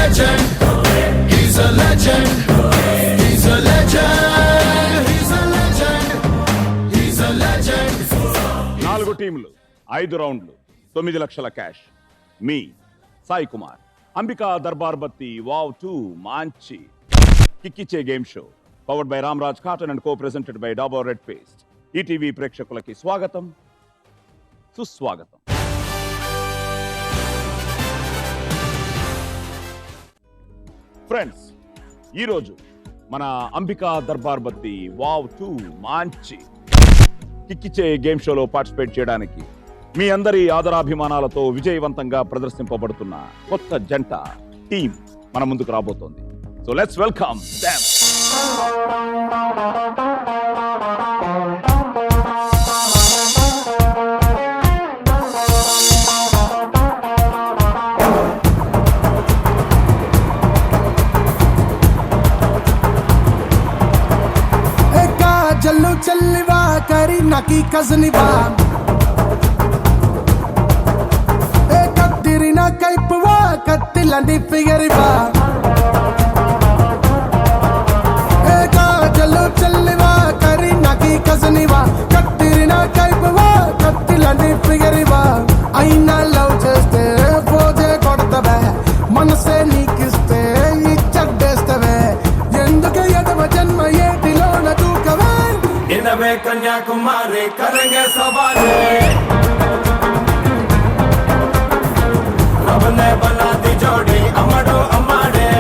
legend. He's a legend. He's a legend. He's a legend. He's a legend. 4 టీంలు 5 రౌండ్లు 9 లక్షల cash. మీ Sai Kumar, Ambika Darbar Batti, wow 2 మాంచి కిక్కిచ్చే game show powered by Ramraj cotton and co presented by Dabur red paste. ETV ప్రేక్షకులకి స్వాగతం, సుస్వాగతం. ఫ్రెండ్స్, ఈరోజు మన అంబికా దర్బార్ బత్తి వావ్ 2 మాంచి కిక్కిచ్చే గేమ్ షోలో పార్టిసిపేట్ చేయడానికి మీ అందరి ఆదరాభిమానాలతో విజయవంతంగా ప్రదర్శింపబడుతున్న కొత్త జంట టీం మన ముందుకు రాబోతోంది. So let's welcome them. జల్లు చెల్లివా కరి నకి కజనివా కత్తిరిన కైపువా కత్తిలండి ఫిగరివా జల్లు చెల్లివా కరి నకి కజనివా కత్తిరిన కైపువా కత్తిలండి ఫిగరివా అయినా లవ్ చేస్తే పోజే కొడతవే మనసే నీకిస్తే ఇచ్చడ్డేస్తవే ఎందుకు ఎడవ జన్మ ఏటిలోన దూకవే इनवे कन्याकुमारी करेंगे सवारी रब ने बना दी जोड़ी अमड़ो अमाड़े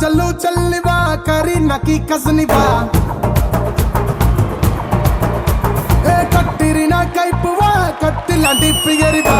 चलू चलवा करी नकी कसनिवा कट्टिरिना कैपुवा कट्टिलांटी फिगरिवा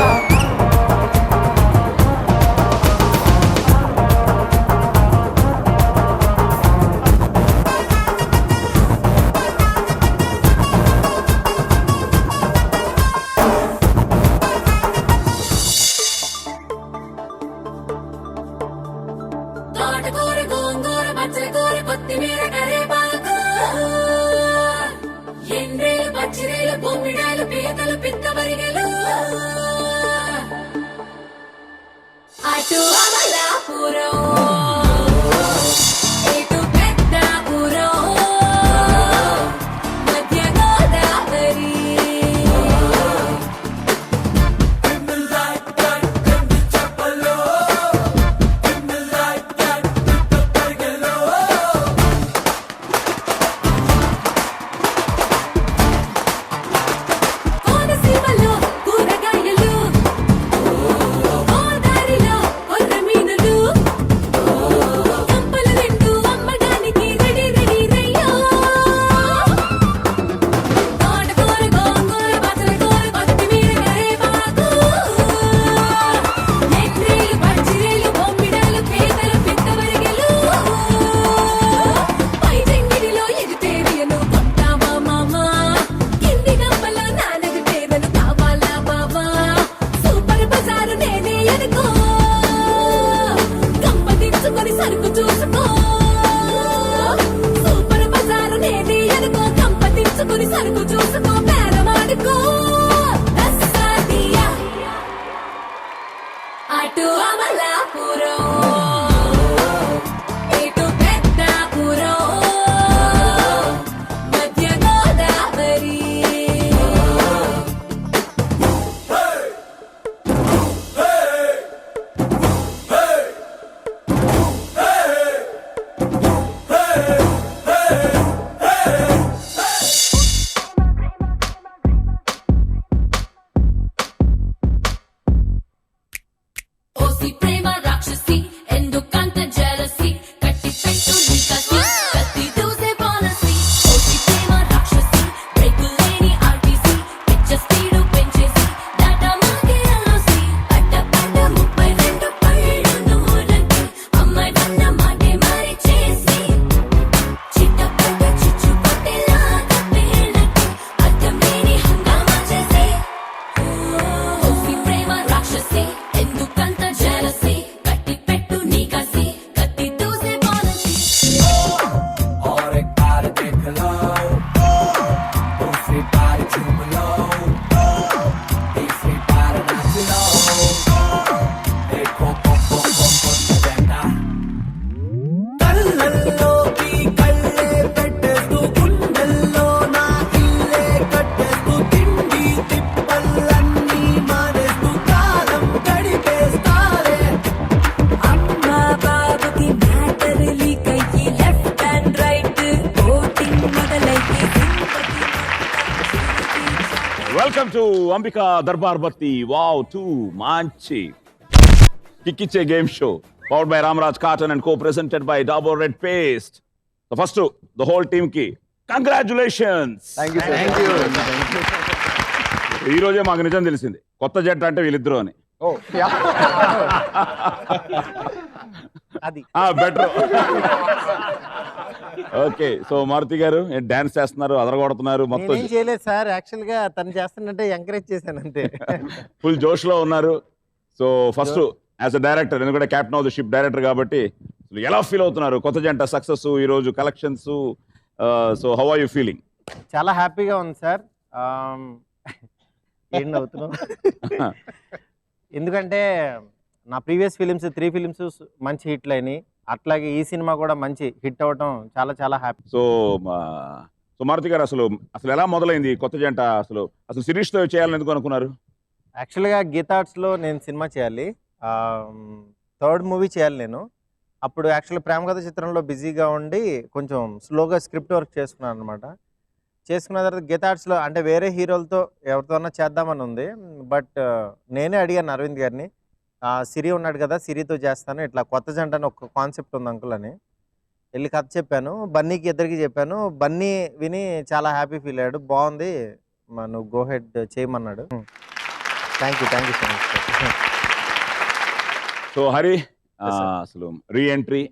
ప్రేమ రాక్షసి టు అంబికా దర్బార్ బత్తి వావ్ 2 మంచి కిక్కిచ్చే game show powered by Ramaraj cotton and co presented by Dabur red paste. So first the whole team కి కంగ్రాచులేషన్స్. ఈ రోజే మాకు నిజం తెలిసింది, కొత్త జట్టు అంటే వీళ్ళిద్దరు అని. అది బెటర్. ఓకే, సో మారుతి గారు డాన్స్ చేస్తున్నారు, అదరగొడుతున్నారు, మొత్తం నేనేం చేయలేదు సార్, యాక్చువల్ గా తను చేస్తున్నట్టే ఎంకరేజ్ చేశాను అంతే. ఫుల్ జోష్ లో ఉన్నారు. So first as a director, ఎందుకంటే captain of the ship director కాబట్టి ఎలా ఫీల్ అవుతున్నారు? కొత్త జంట సక్సెస్, ఈ రోజు collections, so how are you feeling? చాలా హ్యాపీగా ఉంది సార్. ఏం నవ్వుతున్నావు? ఎందుకంటే నా ప్రీవియస్ ఫిలిమ్స్ 3 ఫిలిమ్స్ మంచి హిట్లు అయినాయి, అట్లాగే ఈ సినిమా కూడా మంచి హిట్ అవ్వటం చాలా చాలా హ్యాపీ. సో సో మారుతి గారు, అసలు ఎలా మొదలైంది కొత్త జంట? అసలు సిరీస్ తో చేయాలని ఎందుకు అనుకున్నారు? యాక్చువల్గా గీతార్ట్స్లో నేను సినిమా చేయాలి, 3rd మూవీ చేయాలి నేను. అప్పుడు యాక్చువల్గా ప్రేమ కథ చిత్రంలో బిజీగా ఉండి కొంచెం స్లోగా స్క్రిప్ట్ వర్క్ చేసుకున్నాను అనమాట. చేసుకున్న తర్వాత గీతార్ట్స్లో అంటే వేరే హీరోలతో ఎవరితోన్నా చేద్దామని ఉంది, బట్ నేనే అడిగాను అరవింద్ గారిని, సిరి ఉన్నాడు కదా సిరితో చేస్తాను, ఇట్లా కొత్త జంట అని ఒక కాన్సెప్ట్ ఉంది అంకుల్ అని వెళ్ళి కథ చెప్పాను. బన్నీకి ఇద్దరికి చెప్పాను, బన్నీ విని చాలా హ్యాపీ ఫీల్ అయ్యాడు, బాగుంది నువ్వు గో హెడ్ చేయమన్నాడు. Thank you so much. So Hari, అసలు రీ ఎంట్రీ,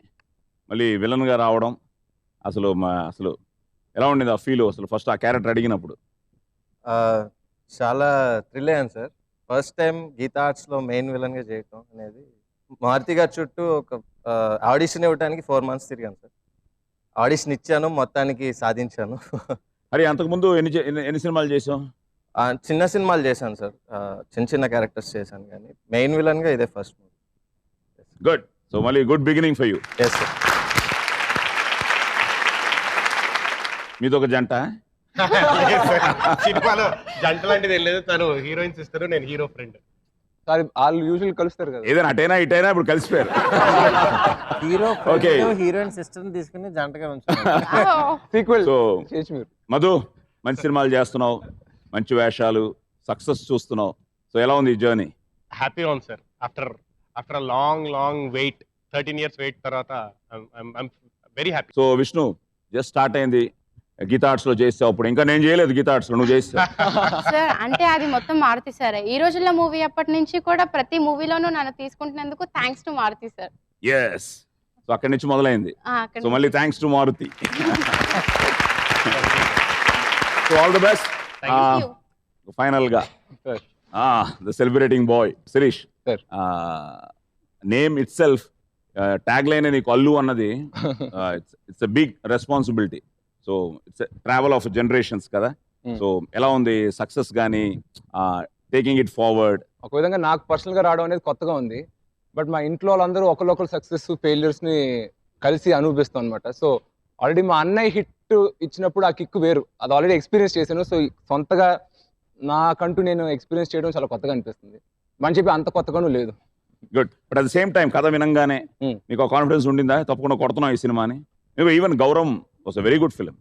మళ్ళీ విలన్ గా రావడం, అసలు ఎలా ఉండింది ఆ ఫీల్? అసలు ఫస్ట్ ఆ క్యారెక్టర్ అడిగినప్పుడు చాలా థ్రిల్ అయ్యాను సార్. ఫస్ట్ టైం గీతా ఆర్ట్స్లో మెయిన్ విలన్గా చేయటం అనేది. మారుతి గారి చుట్టూ ఒక ఆడిషన్ ఇవ్వడానికి 4 months తిరిగాను సార్. ఆడిషన్ ఇచ్చాను, మొత్తానికి సాధించాను. హరి, అంతకుముందు ఎన్ని సినిమాలు చేసాం? చిన్న సినిమాలు చేశాను సార్, చిన్న క్యారెక్టర్స్ చేశాను, కానీ మెయిన్ విలన్గా ఇదే ఫస్ట్ మూవీ. గుడ్. సో మళ్ళీ good beginning for you. Yes sir. మీతో ఒక జంట? సినిమాలో జంట లాంటిది ఏం లేదు, తను హీరోయిన్ సిస్టర్, నేను హీరో ఫ్రెండ్. వాళ్ళు యూజువల్ కలుస్తారు కదా. ఏదైనా అటైనా ఇటైనా ఇప్పుడు కలిసిపోయారు. Hero Okay. హీరోయిన్ సిస్టర్ తీసుకుని జంటగా ఉంచుకున్నాను. సో మధు, మంచి సినిమాలు చేస్తున్నావు, మంచి వేషాలు, సక్సెస్ చూస్తున్నావు. సో ఎలా ఉంది ఈ జర్నీ? హ్యాపీగా ఉంది sir. After long wait, 13 years wait తర్వాత I'm very happy. So Vishnu, just start అయింది, గీతా ఆర్ట్స్ లో చేస్తావు, అప్పుడు ఇంకా నేను చేయలేదు గీతా ఆర్ట్స్ లో, నువ్వు చేస్తావు. సార్ అంటే అది మొత్తం మారుతి సార్. ఈ రోజుల్లో మూవీ అప్పటి నుంచి కూడా ప్రతి మూవీలోనూ నన్ను తీసుకుంటున్నందుకు thanks to Maruthi sir. Yes. So అక్కడి నుంచి మొదలైంది. అక్కడ సో మళ్ళీ thanks to Maruthi. So all the best. Thank you. Final గా the celebrating boy Sirish, name it self, tag line నీకు అల్లు అన్నది, it's a big responsibility. So it's travel of generations కదా. So ఎలా ఉంది సక్సెస్ గానీ, టేకింగ్ ఇట్ ఫార్వర్డ్? ఒక విధంగా నాకు పర్సనల్ గా రావడం అనేది కొత్తగా ఉంది, బట్ మా ఇంట్లో వాళ్ళందరూ ఒకరు సక్సెస్ ఫెయిల్యూర్స్ ని కలిసి అనుభవిస్తాం అనమాట. సో ఆల్రెడీ మా అన్నయ్య హిట్ ఇచ్చినప్పుడు ఆ కిక్ వేరు, అది ఆల్రెడీ ఎక్స్పీరియన్స్ చేశాను. సో సొంతగా నాకంటూ నేను ఎక్స్పీరియన్స్ చేయడం చాలా కొత్తగా అనిపిస్తుంది. మనం చెప్పి అంత కొత్తగానూ లేదు. Good. But at the same time కథ వినంగానే నీకు కాన్ఫిడెన్స్ ఉండిందా, తప్పకుండా కొడుతున్నావు ఈ సినిమాని? ఈవెన్ గౌరవం was a very good film.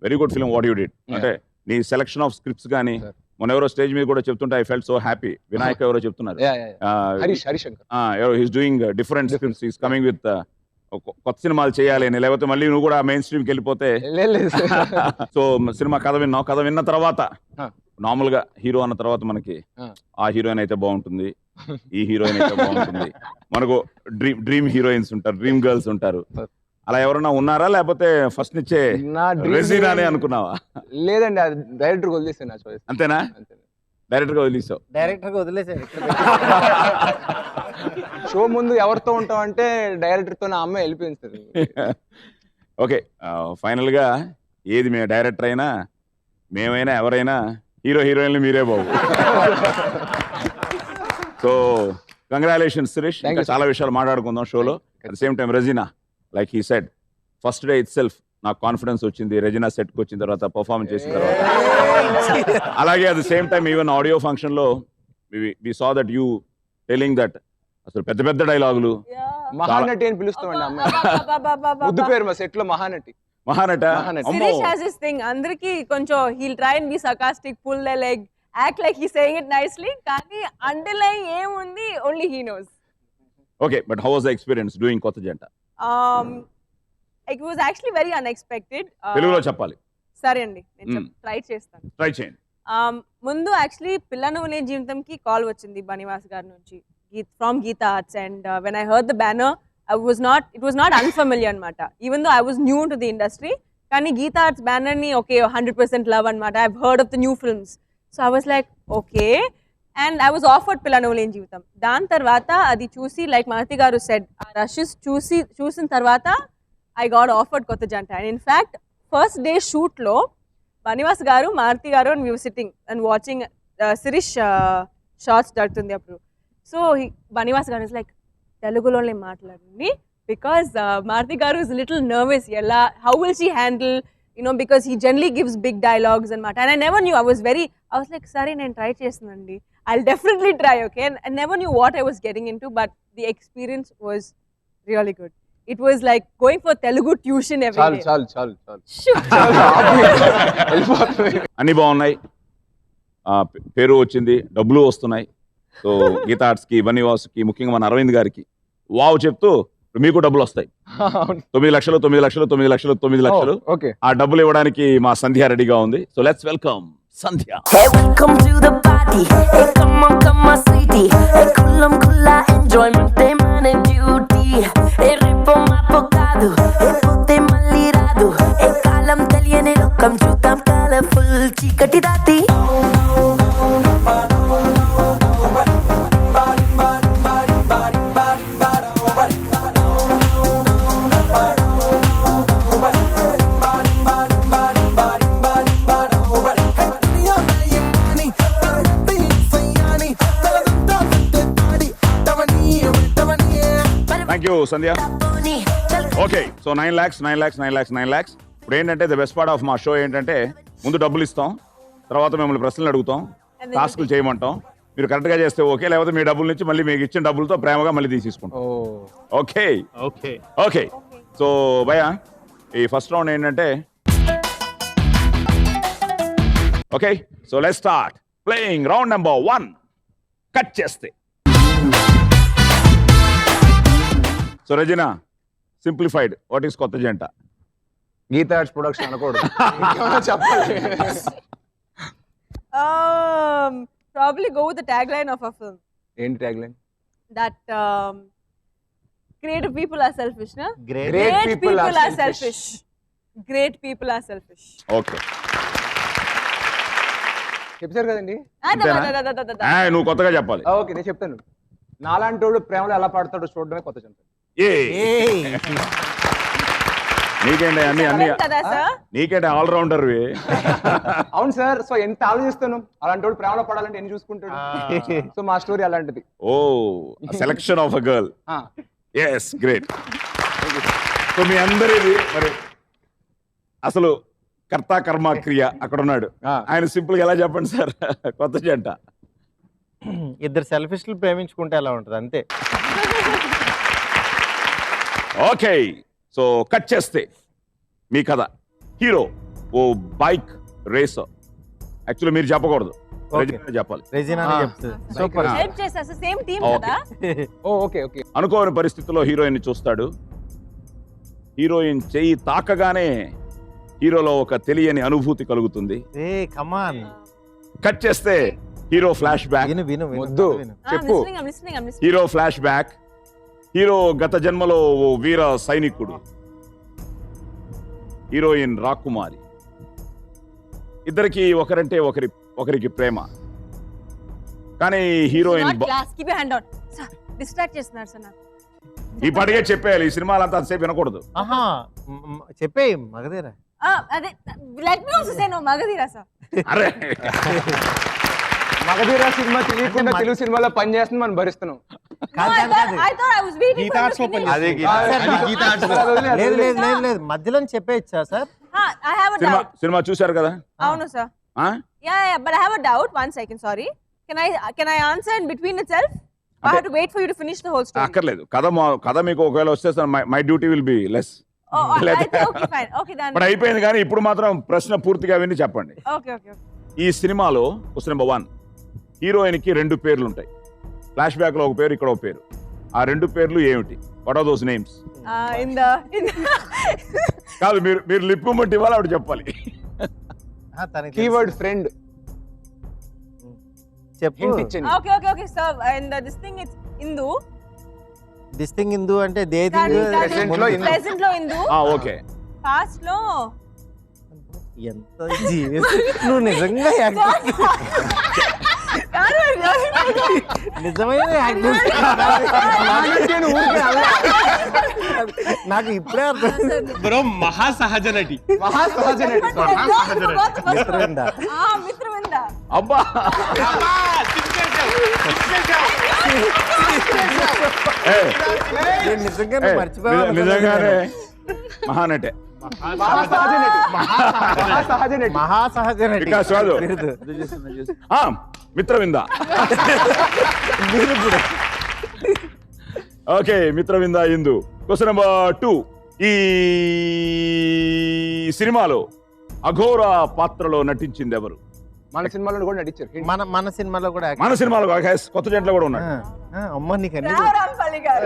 Very good film what you did. అంటే నీ సెలెక్షన్ ఆఫ్ స్క్రిప్ట్స్ కానీ, మొన్న ఎవరో స్టేజ్ మీద కూడా చెప్తుంటే I felt so happy. Vinayak ఎవరో చెప్తున్నారు, he's doing different scripts, he's coming with కొత్త సినిమాలు చేయాలి అని. లేకపోతే మళ్ళీ నువ్వు కూడా మెయిన్ స్ట్రీమ్కి వెళ్ళిపోతే. సో సినిమా కథ విన్నావు, కథ విన్న తర్వాత నార్మల్ గా హీరో అన్న తర్వాత మనకి ఆ హీరోయిన్ అయితే బాగుంటుంది, ఈ హీరోయిన్ అయితే బాగుంటుంది, మనకు డ్రీమ్ హీరోయిన్స్ ఉంటారు, డ్రీమ్ గర్ల్స్ ఉంటారు. అలా ఎవరన్నా ఉన్నారా, లేకపోతే ఫస్ట్ నుంచే రెజీనానే అనుకున్నావా? లేదండి, అది డైరెక్టర్ వదిలేసాను నా చాయిస్. అంతేనా? డైరెక్టర్ గా వదిలేసావు? డైరెక్టర్ గా వదిలేసాను. షో ముందు ఎవరితో ఉంటాం అంటే డైరెక్టర్ తో, నా అమ్మాయి వెళ్ళిపోయింది. ఓకే, ఫైనల్ గా ఏది మేము డైరెక్టర్ అయినా, మేమైనా, ఎవరైనా హీరో హీరోయిన్లు మీరే బాబు. So congratulations Suresh. ఇంకా చాలా విషయాలు మాట్లాడుకుందాం షోలో. At the same time Regina, like he said, first day it self నాకు కాన్ఫిడెన్స్ వచ్చింది రెజినా సెట్కి వచ్చిన తర్వాత, పర్ఫార్మ్ చేసిన తర్వాత. అలాగే at the same time even audio function లో we saw that you telling that అసలు పెద్ద పెద్ద డైలాగులు. మహానటి అని పిలుస్తామండి అమ్మాయి, ముద్దు పేరు మా సెట్ లో Mahanati. మహానట. Sirish has this thing, అందరికి కొంచెం he'll try and be sarcastic, pull their leg, act like he saying it nicely, కానీ అండర్లైన్ ఏముంది only he knows. Okay, but how was the experience doing కొత్త జంట? It was actually very unexpected. తెలుగులో చెప్పాలి. సరే అండి, నేను ట్రై చేస్తాను. ట్రై చేయండి. ముందు యాక్చువల్లీ పిల్ల నువ్వు లేని జీవితంకి కాల్ వచ్చింది బనివాస్ గారి నుంచి, from Geetha Arts. And when I heard the banner, it was not unfamiliar అనమాట, even though I was new to the industry. కానీ గీతా ఆర్ట్స్ బ్యానర్ ని ఓకే 100% లవ్ అనమాట. I've heard of the new films, so I was like okay, and I was offered పిల్ల నువ్వు లేని జీవితం. దాని తర్వాత అది చూసి లైక్ మారుతి గారు సెడ్, ఆ రషెస్ చూసిన తర్వాత I got offered కొత్త జంట. And in fact first day shoot లో బనివాస్ గారు, మారుతి గారు and we were sitting and watching Sirish shots జరుగుతుంది అప్పుడు. సో బనివాస్ గారు ఇస్ లైక్ తెలుగులోనే మాట్లాడండి, because Maruthi garu is little nervous, ఎలా how will she handle because he generally gives big dialogues అనమాట. And I never knew, I was like సరే నేను try చేస్తున్నానండి, I'll definitely try, okay. And I never knew what I was getting into, but the experience was really good. It was like going for Telugu tuition every day. చాలు Shoot. అన్ని బాగున్నాయి, పేరు వచ్చింది, డబ్బులు వస్తున్నాయి. సో గీతా ఆర్ట్స్ కి, బనివాస్ కి, ముఖ్యంగా మన అరవింద్ గారికి వావ్ చెప్తూ ఇప్పుడు మీకు డబ్బులు వస్తాయి. 9 లక్షలు 9 లక్షలు 9 లక్షలు 9 లక్షలు. ఓకే, ఆ డబ్బులు ఇవ్వడానికి మా సంధ్య రెడీగా ఉంది. So let's welcome Sandhya. Hey, welcome to the party. Hey, come on, sweetie. Hey, kulla enjoyment, man and duty. Hey, repo mapo kaadu. Hey, pote malli raadu. Hey, kalam teliyane lokam chudam colorful chikati dati. Thank you Sandhya. Okay, so 9 lakhs. ఇప్పుడు ఏంటంటే the best part of మా show ఏంటంటే ముందు డబ్బులు ఇస్తాం, తర్వాత మిమ్మల్ని ప్రశ్నలు అడుగుతాం, టాస్క్లు చేయమంటాం. మీరు కరెక్ట్ గా చేస్తే ఓకే, లేకపోతే మీ డబ్బుల నుంచి మళ్ళీ మీకు ఇచ్చిన డబ్బులతో ప్రేమగా మళ్ళీ తీసేసుకుంటాం. Okay okay okay. సో భయ, ఈ ఫస్ట్ రౌండ్ ఏంటంటే okay, so let's start playing round number 1. Cut చేస్తే so Regina, simplified, what is Kotha Janta? Gita arts production అనకూడదు, చెప్పాలి. Probably go with the tagline of a film. ఏంటి tag line? That creative people are selfish, na? Great people are selfish. Great people are selfish. Okay, చెప్పారు కదండి. నువ్వు కొత్తగా చెప్పాలి. Okay, నేను చెప్తాను. నాలాంటోడు ప్రేమలో ఎలా పడతాడో చూడడమే కొత్త జంట. నీకేంటి అన్ని కదా sir? నీకేంటి ఆల్రౌండర్. అవును సార్, సో ఎంత ఆలోచిస్తాను, అలాంటోడు ప్రేమలో పడాలంటే ఎన్ని చూసుకుంటాడు. సో మా స్టోరీ అలాంటిది. Oh, selection of a girl. Yes, great. So మీ అందరిది మరి అసలు కర్త కర్మ క్రియ అక్కడ ఉన్నాడు, ఆయన సింపుల్ గా ఎలా చెప్పండి సార్ కొత్త జంట? ఇద్దరు సెల్ఫిష్లు ప్రేమించుకుంటే ఎలా ఉంటుంది, అంతే. ఓకే, సో కట్ చేస్తే మీ కథ. హీరో ఓ బైక్ రేసర్. యాక్చువల్లీ మీరు చెప్పకూడదు, రెజినా చెప్పాలి. రెజినా చెప్తుంది. సూపర్. Help చేసా, same team కదా? Okay okay. అనుకోని పరిస్థితుల్లో హీరోయిన్ ని చూస్తాడు. హీరోయిన్ చెయ్యి తాకగానే హీరోలో ఒక తెలియని అనుభూతి కలుగుతుంది. కమాన్. కట్ చేస్తే హీరో ఫ్లాష్ బ్యాక్. విను వద్దు, చెప్పు. I'm listening. Hero flash back. Hero గత జన్మలో ఓ వీర సైనికుడు, హీరోయిన్ రాకుమారి. ఇద్దరికి ఒకరంటే ఒకరికి ప్రేమ. కానీ heroine keep your hand on. Sir, distract చేస్తున్నారు సార్ నాకు. ఈ పడిగే చెప్పేయాలి, ఈ సినిమాలు అంతా అంతసేపు వినకూడదు. చెప్పే మగధీరా. అదే let me also say no మగధీరా సార్. అరే మగధీరా సినిమా తెలియకుండా తెలుగు సినిమాలో పని చేస్తుంది, మనం భరిస్తున్నాం. I thought I was waiting for you to finish. లేదు మధ్యలో చెప్పేయచ్చా sir? I have a doubt. Cinema చూశారు కదా? అవును sir. Yeah, but I have a doubt. 1 second, sorry. Can I answer in between itself? I have to wait for you to finish the whole story. అక్కర్లేదు, కథ మీకు ఒకవేళ వస్తే my duty will be less. Okay, fine. Okay, done. But అయిపోయింది. కానీ ఇప్పుడు మాత్రం ప్రశ్న పూర్తిగా విని చెప్పండి. Okay. ఈ సినిమాలో క్వశ్చన్ నెంబర్ 1, హీరోయిన్కి 2 పేర్లు ఉంటాయి. ఫ్లాష్ బ్యాక్ లో ఒక పేరు, ఇక్కడ ఒక పేరు. ఆ 2 పేర్లు ఏమిటి? What are those names? కాదు, మీరు లిప్ మూమెంట్ ఇవ్వాలి, ఆవిడ చెప్పాలి. కీవర్డ్ ఫ్రెండ్ చెప్పు. హింట్ ఇచ్చింది. Okay, so and this thing is Indu. This thing Indu అంటే దే థింగ్ Present లో ఇందు. Present లో Indu. ఓకే. Past లో ఎంత జీవిస్ నువ్వు నిజంగా నిజమైన నాకు ఇప్పుడే అర్థం. బ్రో మహాసహజ నటి. మిత్రవింద. మిత్రవింద. అబ్బా, నేను నిజంగానే మర్చిపోయాను. నిజంగానే మహానటే. మహాసహజ నటి. వికాస్ రాజు. మిత్రవింద. ఓకే, మిత్రవింద ఇందు. క్వశ్చన్ నెంబర్ 2, ఈ సినిమాలో అఘోర పాత్రలో నటించింది ఎవరు? మన సినిమాలో కూడా నటించారు. మన సినిమాలో కూడా మన సినిమాలో కొత్త జంటలో కూడా ఉన్నాడు. అమ్మ నీకు అన్ని రాంపల్లి గారు.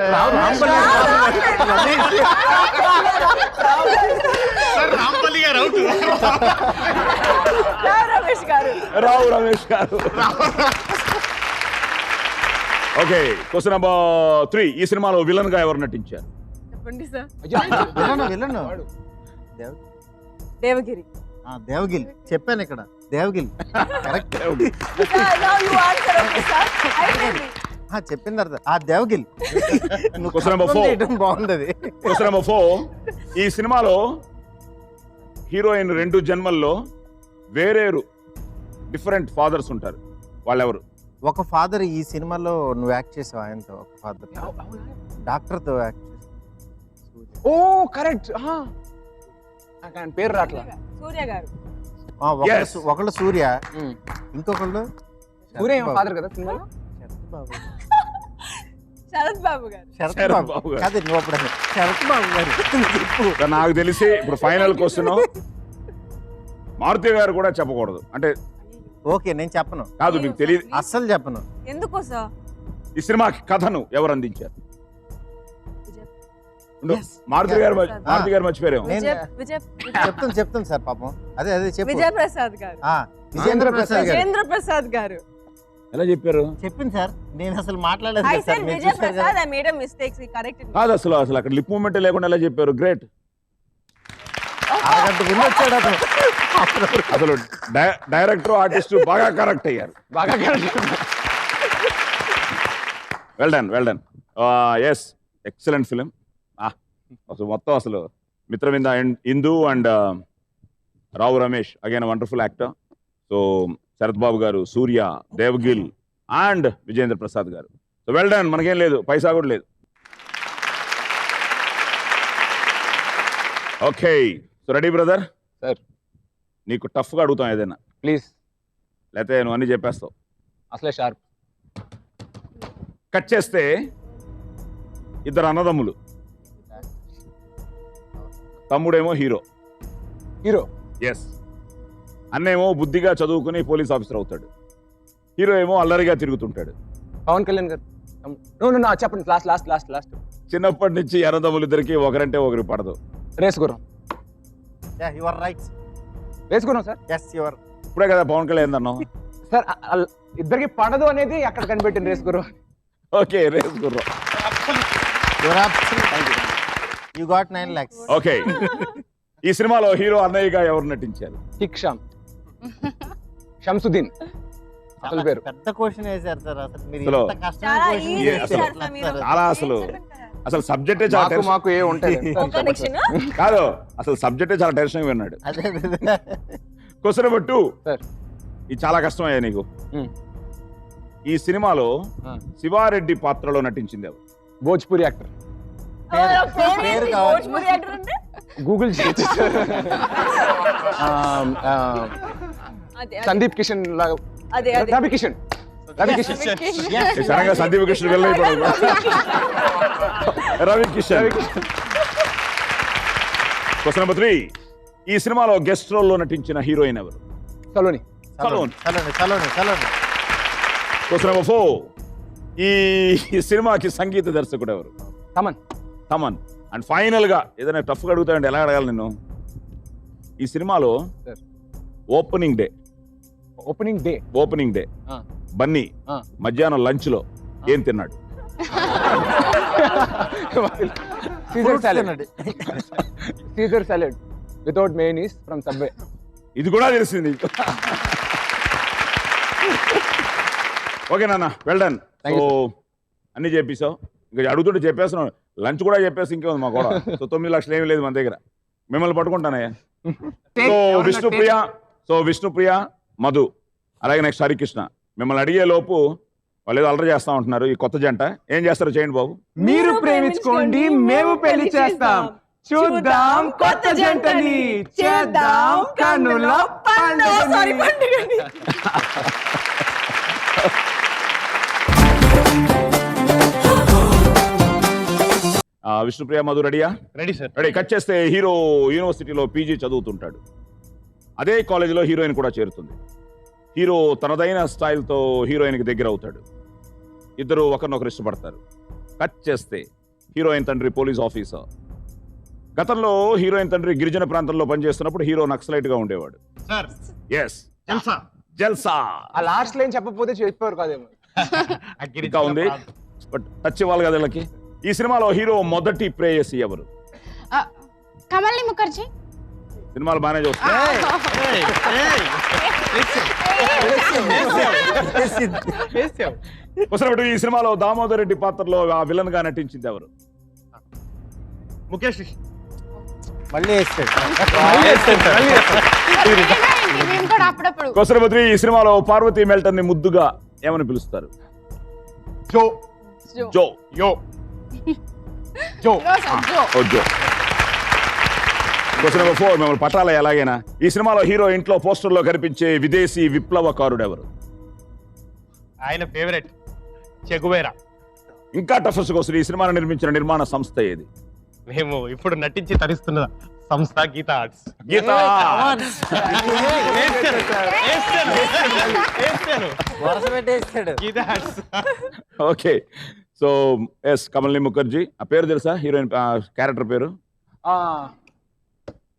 రాంపల్లి గారు అవుట్. రమేష్ గారు. రావు రమేష్ గారు. ఓకే, క్వశ్చన్ నెంబర్ 3, ఈ సినిమాలో విలన్ గా ఎవరు నటించారు? చెప్పండి సార్. విలను దేవగిరి. దేవగిల్ చెప్పాను ఇక్కడ. Dev Gill correct. Now you answer, okay, sir. అయిపోయింది. చెప్పిన తర్వాత ఆ దేవగిల్. క్వశ్చన్ నెంబర్ 4, బాగుంది. క్వశ్చన్ నెంబర్ 4, ఈ సినిమాలో హీరోయిన్ 2 జన్మల్లో వేరేరు డిఫరెంట్ ఫాదర్స్ ఉంటారు. వాళ్ళెవరు? ఒక ఫాదర్ ఈ సినిమాలో నువ్వు యాక్ట్ చేసావు. ఆయనతో ఒక ఫాదర్ డాక్టర్ తో యాక్ట్ చేసావు. ఓ కరెక్ట్. ఆయన పేరు రాట్లా. సూర్య గారు. ఒకళ్ళు సూర్య, ఇంకొకళ్ళు సూర్య ఫాదర్ కదా సినిమాలో. శరత్ బాబు గారు. శరత్ బాబు కాదు, నువ్వు అప్పుడు శరత్ బాబు గారు. నాకు తెలిసి ఇప్పుడు ఫైనల్ క్వశ్చన్ మారుతి గారు కూడా చెప్పకూడదు. అంటే ఓకే, నేను చెప్పను. కాదు, మీకు తెలియదు. అస్సలు చెప్పను. ఎందుకో సార్? ఈ సినిమాకి కథను ఎవరు అందించారు? మారుతి గారు మర్చిపోయారు. చెప్తాను సార్. పాపం అదే చెప్పు. విజయప్రసాద్ గారు. విజేంద్ర ప్రసాద్ గారు. విజేంద్ర ప్రసాద్ గారు. ఎలా చెప్పారు? చెప్పింది సార్, నేను అసలు మాట్లాడలేదు. I said Vijayaprasad. I made a mistake. He corrected me. కాదు, అసలు అక్కడ లిప్ మూమెంట్ లేకుండా ఎలా చెప్పారు? గ్రేట్. అరగంట ముందు వచ్చాడు అతను. అసలు డైరెక్టర్ ఆర్టిస్ట్ బాగా కరెక్ట్ అయ్యారు. బాగా correct. Well done. Yes, excellent film. అసలు మొత్తం అసలు Mitravinda Indu and Rao Ramesh again wonderful actor. So Sarath Babu garu, Surya, Dev Gill and Vijayendra Prasad garu. So well done. మనకేం లేదు, పైసా కూడా లేదు. Okay, so ready brother? Sir, నీకు టఫ్గా అడుగుతాం ఏదైనా, ప్లీజ్. లేకపోతే నువ్వు అన్ని చెప్పేస్తావు. అసలే షార్ప్. కట్ చేస్తే 2 అన్నదమ్ములు. తమ్ముడేమో హీరో. ఎస్. అన్నేమో బుద్ధిగా చదువుకుని పోలీస్ ఆఫీసర్ అవుతాడు. హీరో ఏమో అల్లరిగా తిరుగుతుంటాడు. పవన్ కళ్యాణ్ గారు. చెప్పండి. లాస్ట్. చిన్నప్పటి నుంచి అన్నదమ్ములు ఇద్దరికి ఒకరంటే ఒకరి పడదు. Race Gurram. Your right. Race Gurram sir. Yes, your. ఇప్పుడే కదా పవన్ కళ్యాణ్ అన్నావు సార్. ఇద్దరికి పడదు అనేది అక్కడ కనిపెట్టింది రేస్ గుర్రం. ఓకే, రేస్ గుర్రం. You got 9 lakhs. ఓకే, ఈ సినిమాలో హీరో అన్నయ్యగా ఎవరు నటించారు? షంసుద్దీన్ అసలు పేరు. పెద్ద క్వశ్చన్ వేశారు సార్. అసలు మీరు అసలు ఎంత కష్టమైన చాలా question easy ఏ, వేశారు సార్ మీరు. సార్. చాలా అసలు సబ్జెక్టే చాలా టెన్షన్. మాకు ఏ ఉంటాయి కనెక్షన్. కాదు, అసలు సబ్జెక్టే చాలా టెన్షన్ విన్నాడు. అదే. Question number 2, sir. ఇది చాలా కష్టమయ్యా నీకు. ఈ సినిమాలో శివారెడ్డి పాత్రలో నటించింది ఎవరు? భోజ్పురి యాక్టర్. పేరు కావాలి. భోజ్పురి యాక్టర్ అంటే గూగుల్ చేయొచ్చు. సందీప్ కిషన్ లాగా. అదే రవి కిషన్. సడన్గా సందీప్ కిషన్ వెళ్ళిపోయాడు. రవి కిషన్. క్వశ్చన్ నెంబర్ 3, ఈ సినిమాలో గెస్ట్ రోల్ లో నటించిన హీరోయిన్ ఎవరు? సలూన్. సలోని. Question number 4. ఈ సినిమాకి సంగీత దర్శకుడు ఎవరు? తమన్. అండ్ ఫైనల్ గా ఏదైనా టఫ్ గా అడుగుతాయండి, ఎలా అడగాలి నిన్ను? ఈ సినిమాలో Sir. ఓపెనింగ్ డే బన్నీ మధ్యాహ్నం లంచ్ లో ఏం తిన్నాడు? Caesar salad without mayonnaise from Subway. ఇది కూడా తెలిసింది. ఓకే నాన్న, well done. Thank so you, అన్ని చెప్పేసావు, ఇంకా అడుగుతుంటే చెప్పేస్తున్నావు, లంచ్ కూడా చెప్పేసి ఇంకేముంది మా కూడా. సో 9 లక్షలు ఏమీ లేదు మన దగ్గర, మిమ్మల్ని పట్టుకుంటానయ్యా. సో విష్ణుప్రియ మధు అలాగే నెక్స్ట్ హరికృష్ణ, మిమ్మల్ని అడిగే లోపు వాళ్ళు ఏదో అలర చేస్తా ఉంటున్నారు. ఈ కొత్త జంట ఏం చేస్తారో చేయండి బాబు. మీరు ప్రేమించుకోండి, మేము పెళ్లి చేస్తాం. చూద్దాం కొత్త జంటని, చేద్దాం కన్నుల పండుగని. విష్ణుప్రియ మధు రెడీయా? Ready sir. రెడీ. కట్ చేస్తే హీరో యూనివర్సిటీలో పీజీ చదువుతుంటాడు. అదే కాలేజీలో హీరోయిన్ కూడా చేరుతుంది. హీరో తనదైన స్టైల్తో హీరోయిన్కి దగ్గర అవుతాడు. ఇద్దరు ఒకరినొకరు ఇష్టపడతారు. కట్ చేస్తే హీరోయిన్ తండ్రి పోలీస్ ఆఫీసర్. గతంలో హీరోయిన్ తండ్రి గిరిజన ప్రాంతంలో పనిచేస్తున్నప్పుడు హీరో నక్సలైట్ గా ఉండేవాడు. సార్ ఎస్, జల్సా. ఆ లాస్ట్ లైన్ చెప్పకపోతే చెప్పేవారు కాదేమో. ఇంకా ఉంది, బట్ టచ్ ఇవ్వాలి కదా వీళ్ళకి. ఈ సినిమాలో హీరో మొదటి ప్రేయసి ఎవరు? కమల్ని ముఖర్జీ. సినిమాలు బాగానే చూస్తారు. ఈ సినిమాలో దామోదర్ రెడ్డి పాత్రలో ఆ విలన్ గా నటించింది ఎవరు? ముఖేష్. మళ్ళీ వేస్తాడు. మేము కూడా అప్పుడప్పుడు. Question number 3. ఈ సినిమాలో పార్వతీ మెల్టన్ ని ముద్దుగా ఏమని పిలుస్తారు? జో. జో. యో. జో. ఓ జో. Question number 4. మిమ్మల్ని పట్టాల ఎలాగైనా. ఈ సినిమాలో హీరో ఇంట్లో పోస్టర్ లో కనిపించే విదేశీ విప్లవకారుడు ఎవరు? ఆయన ఫేవరెట్ చెగువేరా. ఇంకా టఫెస్ట్ క్వశ్చన్. ఈ సినిమాను నిర్మించిన నిర్మాణ సంస్థ ఏది? మేము ఇప్పుడు నటించి తరిస్తున్న సంస్థ Geetha Arts. Geetha. Geetha Arts. Okay. So yes, Kamalinee Mukherjee. ఆ పేరు తెలుసా హీరోయిన్ క్యారెక్టర్ పేరు?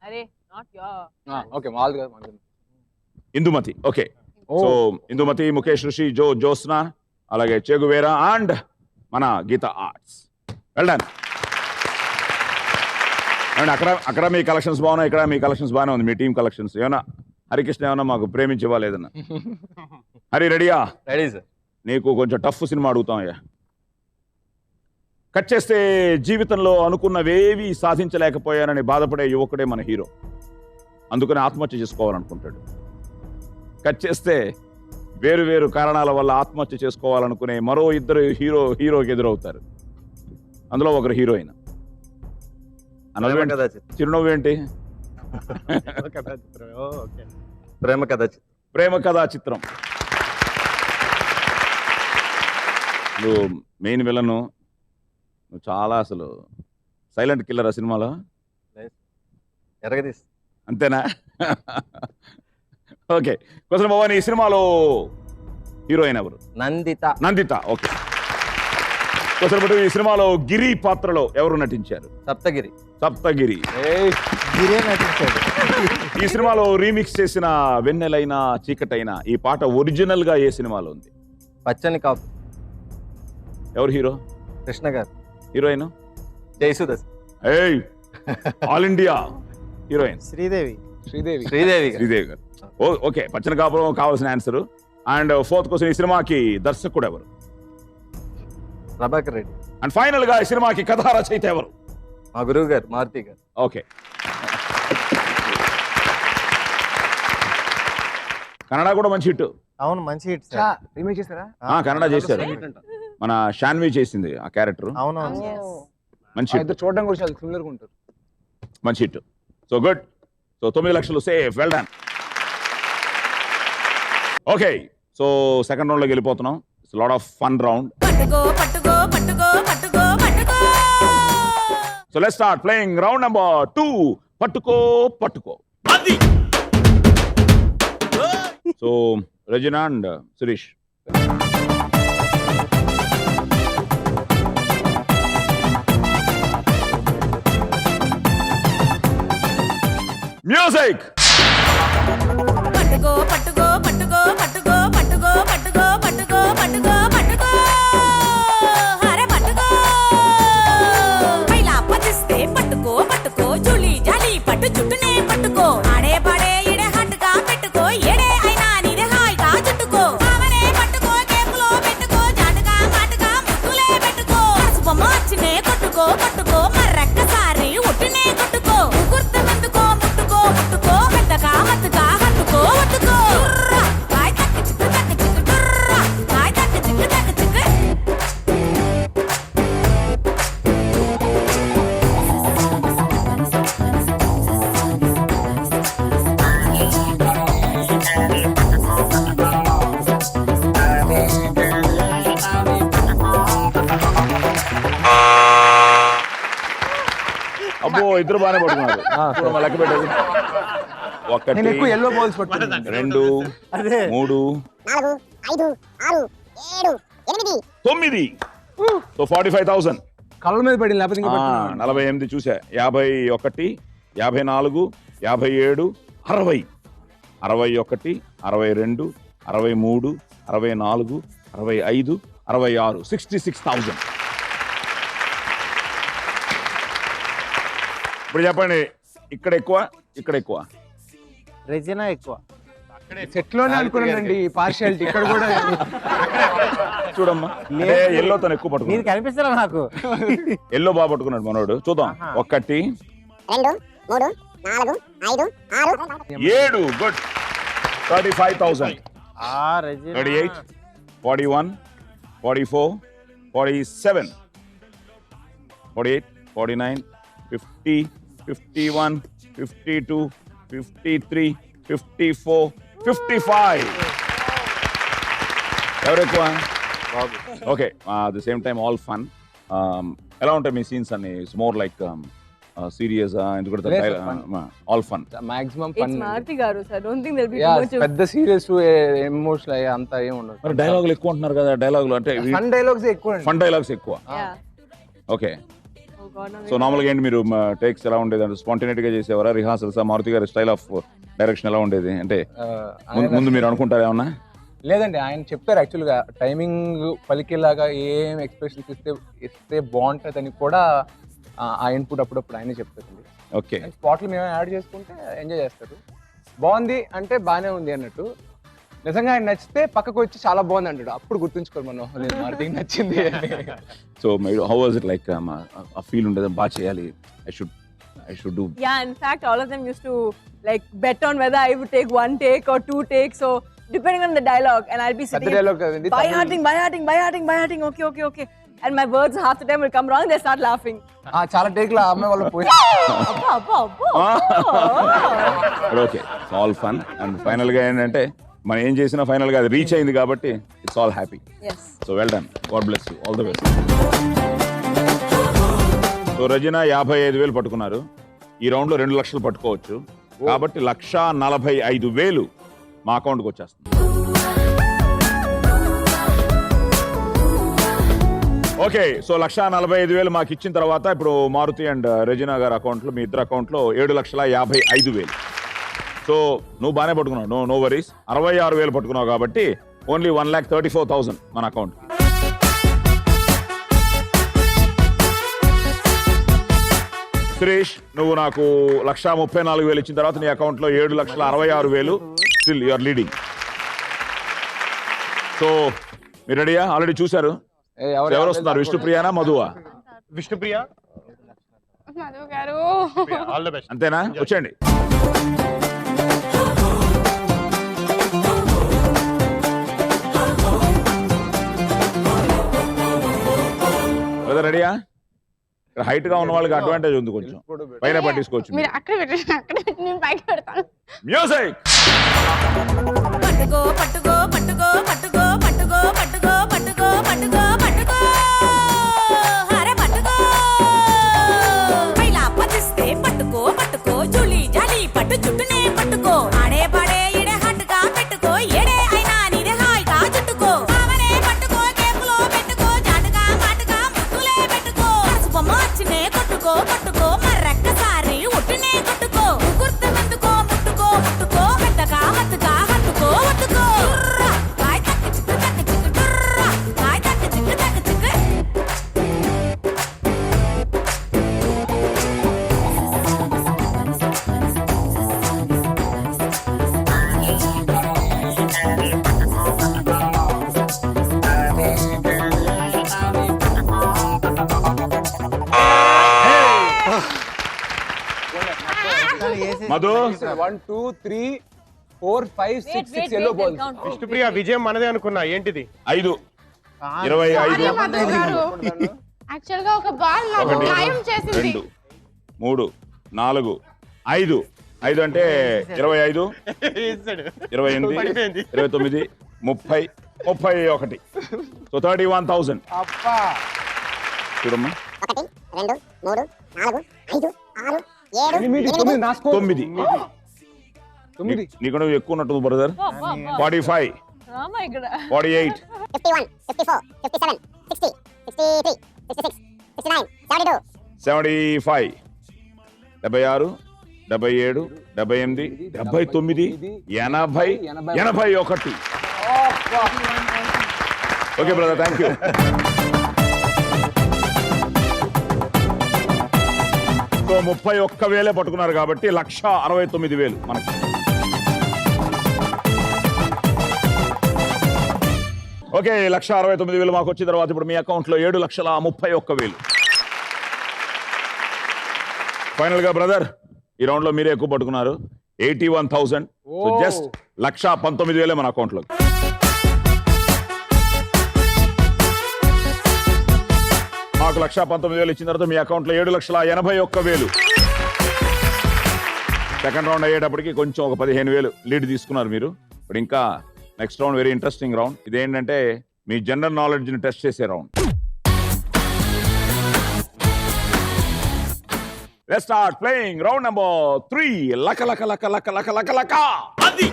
అరే నాట్ యువర్. ఓకే, మాది కదా మనది. ఇందుమతి. ఓకే. సో ఇందుమతి, ముఖేష్ ఋషి, జోస్నా, అలాగే చెగువేరా అండ్ మన Geetha Arts. Well done. And అక్కడ మీ కలెక్షన్స్ బాగున్నాయి, ఇక్కడ మీ కలెక్షన్స్ బాగానే ఉంది. మీ టీం కలెక్షన్స్ ఏమన్నా హరికృష్ణ ఏమన్నా మాకు ప్రేమించి ఇవ్వాలేదన్నా? హరి రెడీయా? Ready sir. నీకు కొంచెం టఫ్ సినిమా అడుగుతాం అయ్యా. కట్ చేస్తే జీవితంలో అనుకున్నవేవి సాధించలేకపోయానని బాధపడే యువకుడే మన హీరో. అందుకని ఆత్మహత్య చేసుకోవాలనుకుంటాడు. కట్ చేస్తే వేరు వేరు కారణాల వల్ల ఆత్మహత్య చేసుకోవాలనుకునే మరో ఇద్దరు హీరోకి ఎదురవుతారు. అందులో ఒకరు హీరోయిన్. చిరునవ్వు ఏంటి? ప్రేమ కథా చిత్రం. నువ్వు మెయిన్ విలను, నువ్వు చాలా అసలు సైలెంట్ కిల్లర్ ఆ సినిమాలో. ఎరగదీస్ అంతేనా? ఓకే. క్వశ్చన్ భవాని, ఈ సినిమాలో హీరోయిన్ ఎవరు? నందిత. ఓకే. క్వశ్చన్ బట్ ఈ సినిమాలో గిరి పాత్రలో ఎవరు నటించారు? సప్తగిరి నటించాడు. ఈ సినిమాలో రీమిక్స్ చేసిన వెన్నెలైనా చీకటైనా ఈ పాట ఒరిజినల్ గా ఏ సినిమాలో ఉంది? పచ్చని కాపు. ఎవరు హీరో? కృష్ణ గారు. Heroine Jayasudha. All India heroine Sridevi గారు. ఓకే, పచ్చని కాపురం కావాల్సిన ఆన్సర్. అండ్ 4th క్వశ్చన్, ఈ సినిమాకి దర్శకుడు ఎవరు? ప్రభాకర్ రెడ్డి. అండ్ ఫైనల్ గా ఈ సినిమాకి కథా రచయిత ఎవరు? మా గురువు గారు మారుతి గారు. ఓకే. కన్నడ కూడా మంచి హిట్. అవును, మంచి హిట్. రీమేక్ చేశారా? కన్నడ చేశారు. మన షాన్వి చేసింది ఆ క్యారెక్టర్. అవును, మంచి హిట్. చూడడం కూడా చాలా సిమిలర్ గా ఉంటారు. మంచి హిట్. So good. సో 9 లక్షలు safe. Well done. Okay. So second round లోకి వెళ్ళిపోతున్నాం. It's lot of fun round. So let's start playing round number 2. పట్టుకో. So రజనా and Suresh. మ్యూజిక్. పట్టుకో పట్టుకో పట్టుకో పట్టుకో పట్టుకో పట్టుకో పట్టుకో పట్టుకో పట్టుకో అరే పట్టుకో పైలా పదిస్తే పట్టుకో పట్టుకో జూలి జాలి పట్టు చుట్టూనే పట్టుకో ఆడే పాడే ఇడే హట్టుగా పెట్టుకో ఏడే అయినా నీదే హాయిగా చుట్టుకో కావనే పట్టుకో కేపులో పెట్టుకో జాటుగా మాటుగా ముట్టులే పెట్టుకో బొమ్మ వచ్చినే కొట్టుకో కొట్టుకో మర్రక్కసారి ఉట్టునే కొట్టుకో గుర్తుమందుకో ముట్టుకో ముట్టుకో పెద్దగా మత్తుగా హత్తుకో వత్తుకో కాయ్ తక్కి చిక్కు తక్కి చిక్కు టుర్రా కాయ్ తక్కి చిక్కు తక్కి చిక్కు అబ్బో ఇద్దరు బాగానే పడుతున్నారు. చూడమ్మా, లెక్క పెట్టేది. నేను ఎక్కువ 1 ఎల్లో బాల్స్ పట్టుకున్నాను. 2 అదే 3 4 5 6 7 8 9. సో 45,000. కళ్ళ మీద పడింది లేకపోతే ఇంకా పట్టుకున్నాను. 48 చూసా. 51 54 57 60 61 62 63 64 65 66 66,000. ఇప్పుడు చెప్పండి, ఇక్కడ ఎక్కువ ఇక్కడ ఎక్కువ? రెజినా ఎక్కువ. సెట్ లోనే అనుకున్నానండి పార్షియాలిటీ ఇక్కడ కూడా. చూడమ్మా, అంటే ఎల్లో తను ఎక్కువ మీరు పట్టుకున్నాడు. కనిపిస్తారా నాకు? ఎల్లో బాగా పట్టుకున్నాడు మనోడు. చూద్దాం. 1 2 3 4 5 6 7. గుడ్. 35,000. రెజినా 38 41 44 47 48 49 50 51 52 53 54 55. ఎవరు ఎక్కువ? Okay. The same time all fun. ఎలా ఉంటాయి మీ సీన్స్ అన్ని? ఇట్స్ మోర్ లైక్ సీరియస్ ఎందుకంటే all fun. Maximum It's fun. Maruti garu, so I don't think there'll be too much of పెద్ద సీరియస్ ఎమోషనల్ అంత ఏం ఉండదు. మరి డైలాగులు ఎక్కువ అంటున్నారు కదా. డైలాగులు అంటే ఫన్ డైలాగ్స్ ఎక్కువ అండి. ఫన్ డైలాగ్స్ ఎక్కువ. yeah. Okay. Oh God, no, so నార్మల్గా ఏంటి మీరు టేక్స్ ఎలా ఉండేది? అంటే స్పాంటేనిటీగా చేసేవారా? రిహార్సల్స్? మారుతి గారి స్టైల్ ఆఫ్ డైరెక్షన్ ఎలా ఉండేది? అంటే ముందు మీరు అనుకుంటారా ఏమన్నా? లేదండి, ఆయన చెప్పారు యాక్చువల్గా టైమింగ్ పలికేలాగా ఏం ఎక్స్ప్రెషన్స్ ఇస్తే బాగుంటుందని కూడా ఆ ఇన్పుట్ అప్పుడప్పుడు ఆయనే చెప్తారండి. ఓకే. స్పాట్లు మేము యాడ్ చేసుకుంటే ఎంజాయ్ చేస్తారు. బాగుంది అంటే బాగానే ఉంది అన్నట్టు. నిజంగా ఆయన నచ్చితే పక్కకు వచ్చి చాలా బాగుంది అంటాడు. అప్పుడు గుర్తుంచుకోరు మనం నేను మారుతికి నచ్చింది అని. So how was it like? ఆ ఫీల్ ఉండేది బాగా చేయాలి, I should do. Yeah, in fact, all of them used to like bet on whether I would take 1 take or 2 takes. So depending on the dialogue, and I'll be పెద్ద sitting dialogue కదండి. by hearting. Okay. And my words half the time will come wrong. They start laughing. చాలా టేక్ల అమ్మాయి వాళ్ళు పోయి Abba. Okay. All fun. And final గా ఏంటంటే మనం ఏం చేసినా ఫైనల్ గా అది రీచ్ అయింది కాబట్టి it's all happy. Yes. So well done. God bless you. All the best. So Regina 55,000 పట్టుకున్నారు. ఈ రౌండ్ లో 2 లక్షలు పట్టుకోవచ్చు. కాబట్టి 1,45,000 మా అకౌంట్కి వచ్చేస్తుంది. ఓకే. సో 1,45,000 మాకు ఇచ్చిన తర్వాత ఇప్పుడు మారుతి అండ్ రెజినా గారి అకౌంట్లో, మీ ఇద్దరు అకౌంట్లో 7,55,000. సో నువ్వు బాగానే పట్టుకున్నావు, నో వరీస్. 66,000 పట్టుకున్నావు కాబట్టి ఓన్లీ 1,34,000 మన అకౌంట్కి. సురేష్, నువ్వు నాకు 1,34,000 ఇచ్చిన తర్వాత నీ అకౌంట్లో 7,66,000. Still you are leading. So మీరు రెడీయా? ఆల్రెడీ చూశారు. ఎవరు వస్తున్నారు? విష్ణుప్రియనా మధువా? విష్ణుప్రియ, మధు గారు ఆల్ ద బెస్ట్. అంతేనా? వచ్చేయండి. రెడీయా? హైట్ గా ఉన్న వాళ్ళకి అడ్వాంటేజ్ ఉంది, కొంచెం పైన పట్టించుకోవచ్చు. మీరు అక్కడ పెట్టండి, అక్కడ పెట్టి నేను పైకి పెడతాను. మ్యూజిక్. పట్టుకో పట్టుకో పట్టుకో పట్టుకో పట్టుకో పట్టుకో పట్టుకో పట్టుకో పట్టుకో అరే పట్టుకో పైలా పదిస్తే పట్టుకో పట్టుకో జూలి జాలి పట్టు చుట్టూనే పట్టుకో ఆడే పాడే ఇడే హట్టుగా పెట్టుకో మధు 1 2 3 4 5 6 6 yellow balls. విష్ణుప్రియ విజయం మనదే అనుకున్నా, ఏంటిది? 5 25 యాక్చువల్ గా ఒక బాల్ నాకు 1 గాయం చేసింది. 2 3 4 5 5 అంటే 25 28 29 30 31. సో 31,000. చూడమ్మా 9 నా స్కోర్ 9. 9. నీకు ఎక్కువ ఉన్నట్టు బ్రదర్. 45 రామా ఇక్కడ 48 75 76 77 78 79 80 81. Okay brother, thank you. So 31,000 పట్టుకున్నారు కాబట్టి 1,69,000 మనకి. ఓకే, 1,69,000 మాకు వచ్చిన తర్వాత ఇప్పుడు మీ అకౌంట్ లో 7,31,000. ఫైనల్ గా బ్రదర్ ఈ రౌండ్ లో మీరే ఎక్కువ పట్టుకున్నారు, 81,000. సో జస్ట్ 1,19,000 మన అకౌంట్ లో. మాకు 1,19,000 ఇచ్చిన తర్వాత మీ అకౌంట్ లో 7,81,000. సెకండ్ రౌండ్ అయ్యేటప్పటికి కొంచెం ఒక 15,000 లీడ్ తీసుకున్నారు మీరు. ఇప్పుడు ఇంకా next round very interesting round. ఇదేంటంటే మీ జనరల్ నాలెడ్జ్ ని టెస్ట్ చేసే round. Let's start playing round number 3. Laka laka laka laka laka laka laka. Adi.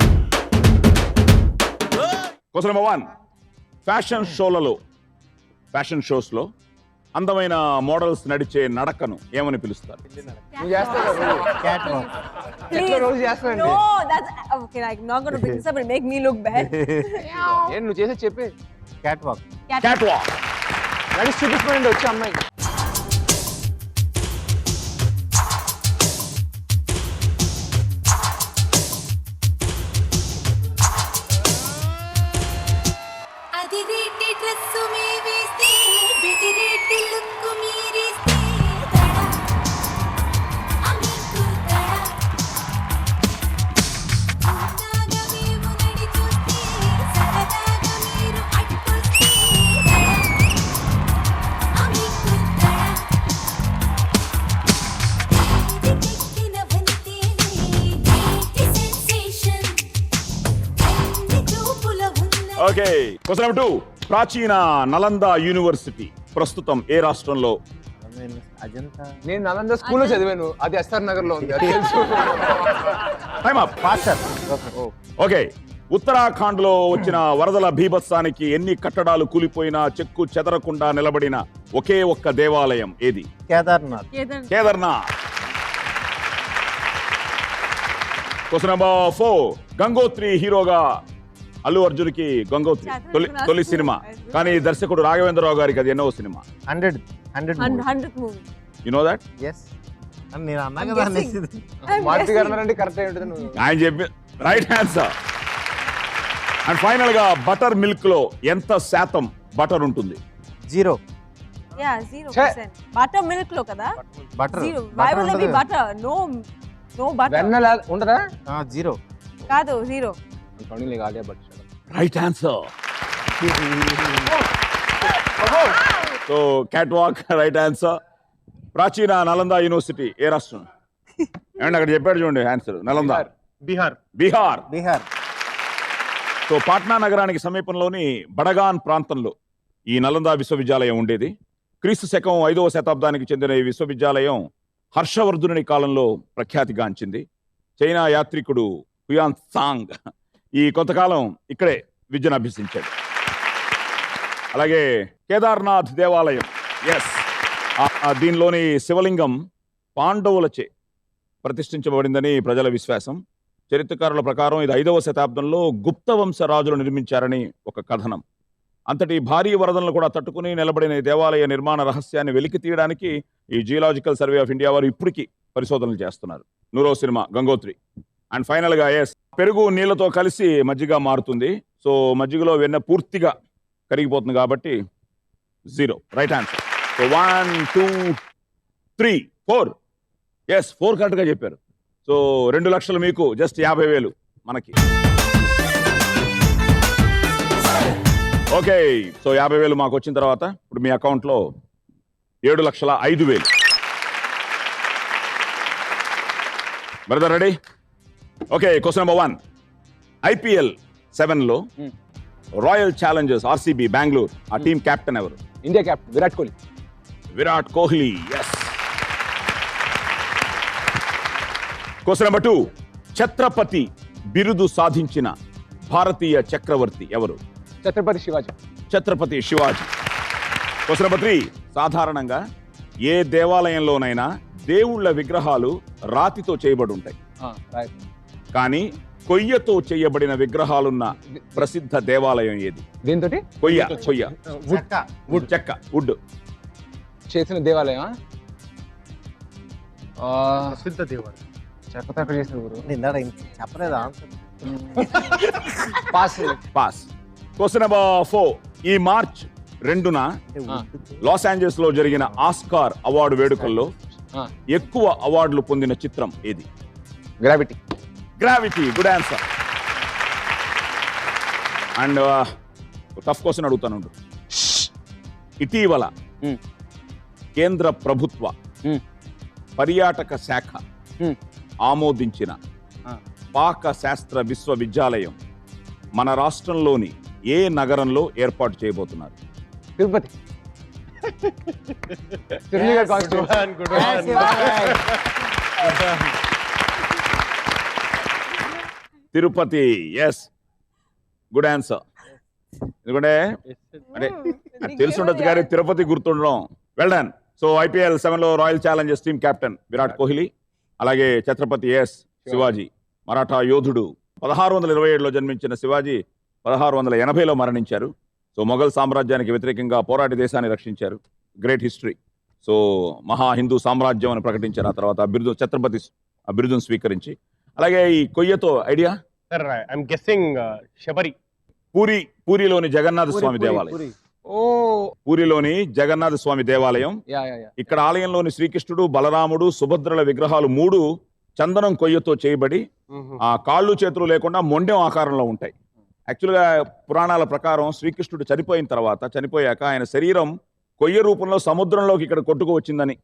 Question number 1. Fashion shows లో అందమైన మోడల్స్ నడిచే నడకను ఏమని పిలుస్తారు? నువ్వు చేస్తావు క్యాట్ వాక్. ఎట్లా రోజు చేస్తానండి? No, that's okay. I'm not going to bring this up and make me look bad. ఏం నువ్వు చేసే చెప్పే. Cat walk. Cat walk. నడిచి చూపించమండి వచ్చే అమ్మాయి. Okay, question number 2. ప్రాచీన నలంద యూనివర్సిటీ ప్రస్తుతం ఏ రాష్ట్రంలో? అజంతా. నేను నలంద స్కూల్లో చదివాను, అది ఎస్ఆర్ నగర్ లో ఉంది, అది తెలుసు. Time up. Pastor. Okay, Uttarakhand లో వచ్చిన వరదల బీభత్సానికి ఎన్ని కట్టడాలు కూలిపోయినా చెక్కు చెదరకుండా నిలబడిన ఒకే ఒక్క దేవాలయం ఏది? కేదార్నాథ్. కేదార్నాథ్. Question number 4. గంగోత్రి హీరోగా అల్లు అర్జున్ కి గంగోత్రి తొలి సినిమా, కానీ దర్శకుడు రాఘవేంద్రరావు గారికి అది ఎన్నో cinema? 100th movie. You know that? yes నేను అన్నా కదా మారుతి గారు అన్నారంటే కరెక్ట్ అయి ఉంటుంది. నువ్వు ఆయన చెప్పి రైట్ ఆన్సర్. అండ్ ఫైనల్ గా బటర్ మిల్క్ లో ఎంత శాతం బటర్ ఉంటుంది? 0. Yeah, 0%. Butter milk lo kada? Butter. 0. Why will there be butter? No butter. వెన్న ఉండదా? 0. Kado 0. Counting like Alia Bhatt. Right answer. So cat walk right answer. ప్రాచీన నలంద యూనివర్సిటీ ఏ రాష్ట్రం? ఏమంటే అక్కడ చెప్పాడు చూడండి ఆన్సర్. నలంద బీహార్. సో పాట్నా నగరానికి సమీపంలోని బడగాన్ ప్రాంతంలో ఈ నలంద విశ్వవిద్యాలయం ఉండేది. క్రీస్తు శకం 5వ శతాబ్దానికి చెందిన ఈ విశ్వవిద్యాలయం హర్షవర్ధనుని కాలంలో ప్రఖ్యాతిగాంచింది. చైనా యాత్రికుడు హుయాన్ సాంగ్ ఈ కొంతకాలం ఇక్కడే విద్యను అభ్యసించాడు. అలాగే కేదార్నాథ్ దేవాలయం, ఎస్, దీనిలోని శివలింగం పాండవులచే ప్రతిష్ఠించబడిందని ప్రజల విశ్వాసం. చరిత్రకారుల ప్రకారం ఇది 5వ శతాబ్దంలో గుప్త వంశ రాజులు నిర్మించారని ఒక కథనం. అంతటి భారీ వరదలను కూడా తట్టుకుని నిలబడిన ఈ దేవాలయ నిర్మాణ రహస్యాన్ని వెలికి తీయడానికి ఈ జియోలాజికల్ సర్వే ఆఫ్ ఇండియా వారు ఇప్పటికీ పరిశోధనలు చేస్తున్నారు. 9వ సినిమా గంగోత్రి. అండ్ ఫైనల్ గా ఎస్, పెరుగు నీళ్లతో కలిసి మజ్జిగ మారుతుంది. సో మజ్జిగలో వెన్న పూర్తిగా కరిగిపోతుంది కాబట్టి 0 right answer. So 1 2 3 4 yes 4 correct గా చెప్పారు. సో 2 లక్షలు మీకు, జస్ట్ 50,000 మనకి. ఓకే, సో 50,000 మాకు వచ్చిన తర్వాత ఇప్పుడు మీ అకౌంట్లో 7,05,000. Brother ready? Okay, question number 1. IPL 7లో రాయల్ ఛాలెంజర్స్ ఆర్సీబీ బెంగళూరు ఆ టీం కెప్టెన్ ఎవరు? India captain Virat Kohli. Virat Kohli, yes. Question number 2. ఛత్రపతి బిరుదు సాధించిన భారతీయ చక్రవర్తి ఎవరు? ఛత్రపతి శివాజీ. ఛత్రపతి శివాజీ. Question number 3. సాధారణంగా ఏ దేవాలయంలోనైనా దేవుళ్ళ విగ్రహాలు రాతితో చేయబడి ఉంటాయి, కానీ కొయ్యతో చేయబడిన విగ్రహాలున్న ప్రసిద్ధ దేవాలయం ఏది? దీంతో కొయ్య వుడ్. చెక్క వుడ్ చేసిన దేవాలయం ప్రసిద్ధ దేవాలయం. చెక్కతో ఎక్కడ చేసిన గురు? చెప్పలేదు ఆన్సర్. పాస్. Question number 4. ఈ మార్చ్ 2న లాస్ ఏంజల్స్ లో జరిగిన ఆస్కార్ అవార్డు వేడుకల్లో ఎక్కువ అవార్డులు పొందిన చిత్రం ఏది? Gravity. Gravity, good answer. And tough question అడుగుతాను. ఇటీవల కేంద్ర ప్రభుత్వ పర్యాటక శాఖ ఆమోదించిన పాక శాస్త్ర విశ్వవిద్యాలయం మన రాష్ట్రంలోని ఏ నగరంలో ఏర్పాటు చేయబోతున్నారు? Tirupati. Tirupati, yes, good answer. ఎందుకంటే అంటే తెలిసి ఉండొచ్చు కానీ తిరుపతి గుర్తుండడం. Well done. సో IPL 7లో Royal Challengers team captain Virat Kohli, అలాగే ఛత్రపతి శివాజీ మరాఠా యోధుడు. 1627లో జన్మించిన శివాజీ 1680లో మరణించారు. సో మొఘల్ సామ్రాజ్యానికి వ్యతిరేకంగా పోరాటి దేశాన్ని రక్షించారు. Great history. సో మహా హిందూ సామ్రాజ్యం అని ప్రకటించారు. ఆ తర్వాత ఛత్రపతి ఆ బిరుదును స్వీకరించి. అలాగే ఈ కొయ్యతో idea? Sir I'm guessing Sabari. పూరిలోని జగన్నాథ స్వామి దేవాలయం. పూరిలోని జగన్నాథ స్వామి దేవాలయం. ఇక్కడ ఆలయంలోని శ్రీకృష్ణుడు, బలరాముడు, సుభద్రల విగ్రహాలు 3 చందనం కొయ్యతో చేయబడి ఆ కాళ్ళు చేతులు లేకుండా మొండెం ఆకారంలో ఉంటాయి. యాక్చువల్గా పురాణాల ప్రకారం శ్రీకృష్ణుడు చనిపోయాక ఆయన శరీరం కొయ్య రూపంలో సముద్రంలోకి ఇక్కడ కొట్టుకు వచ్చిందని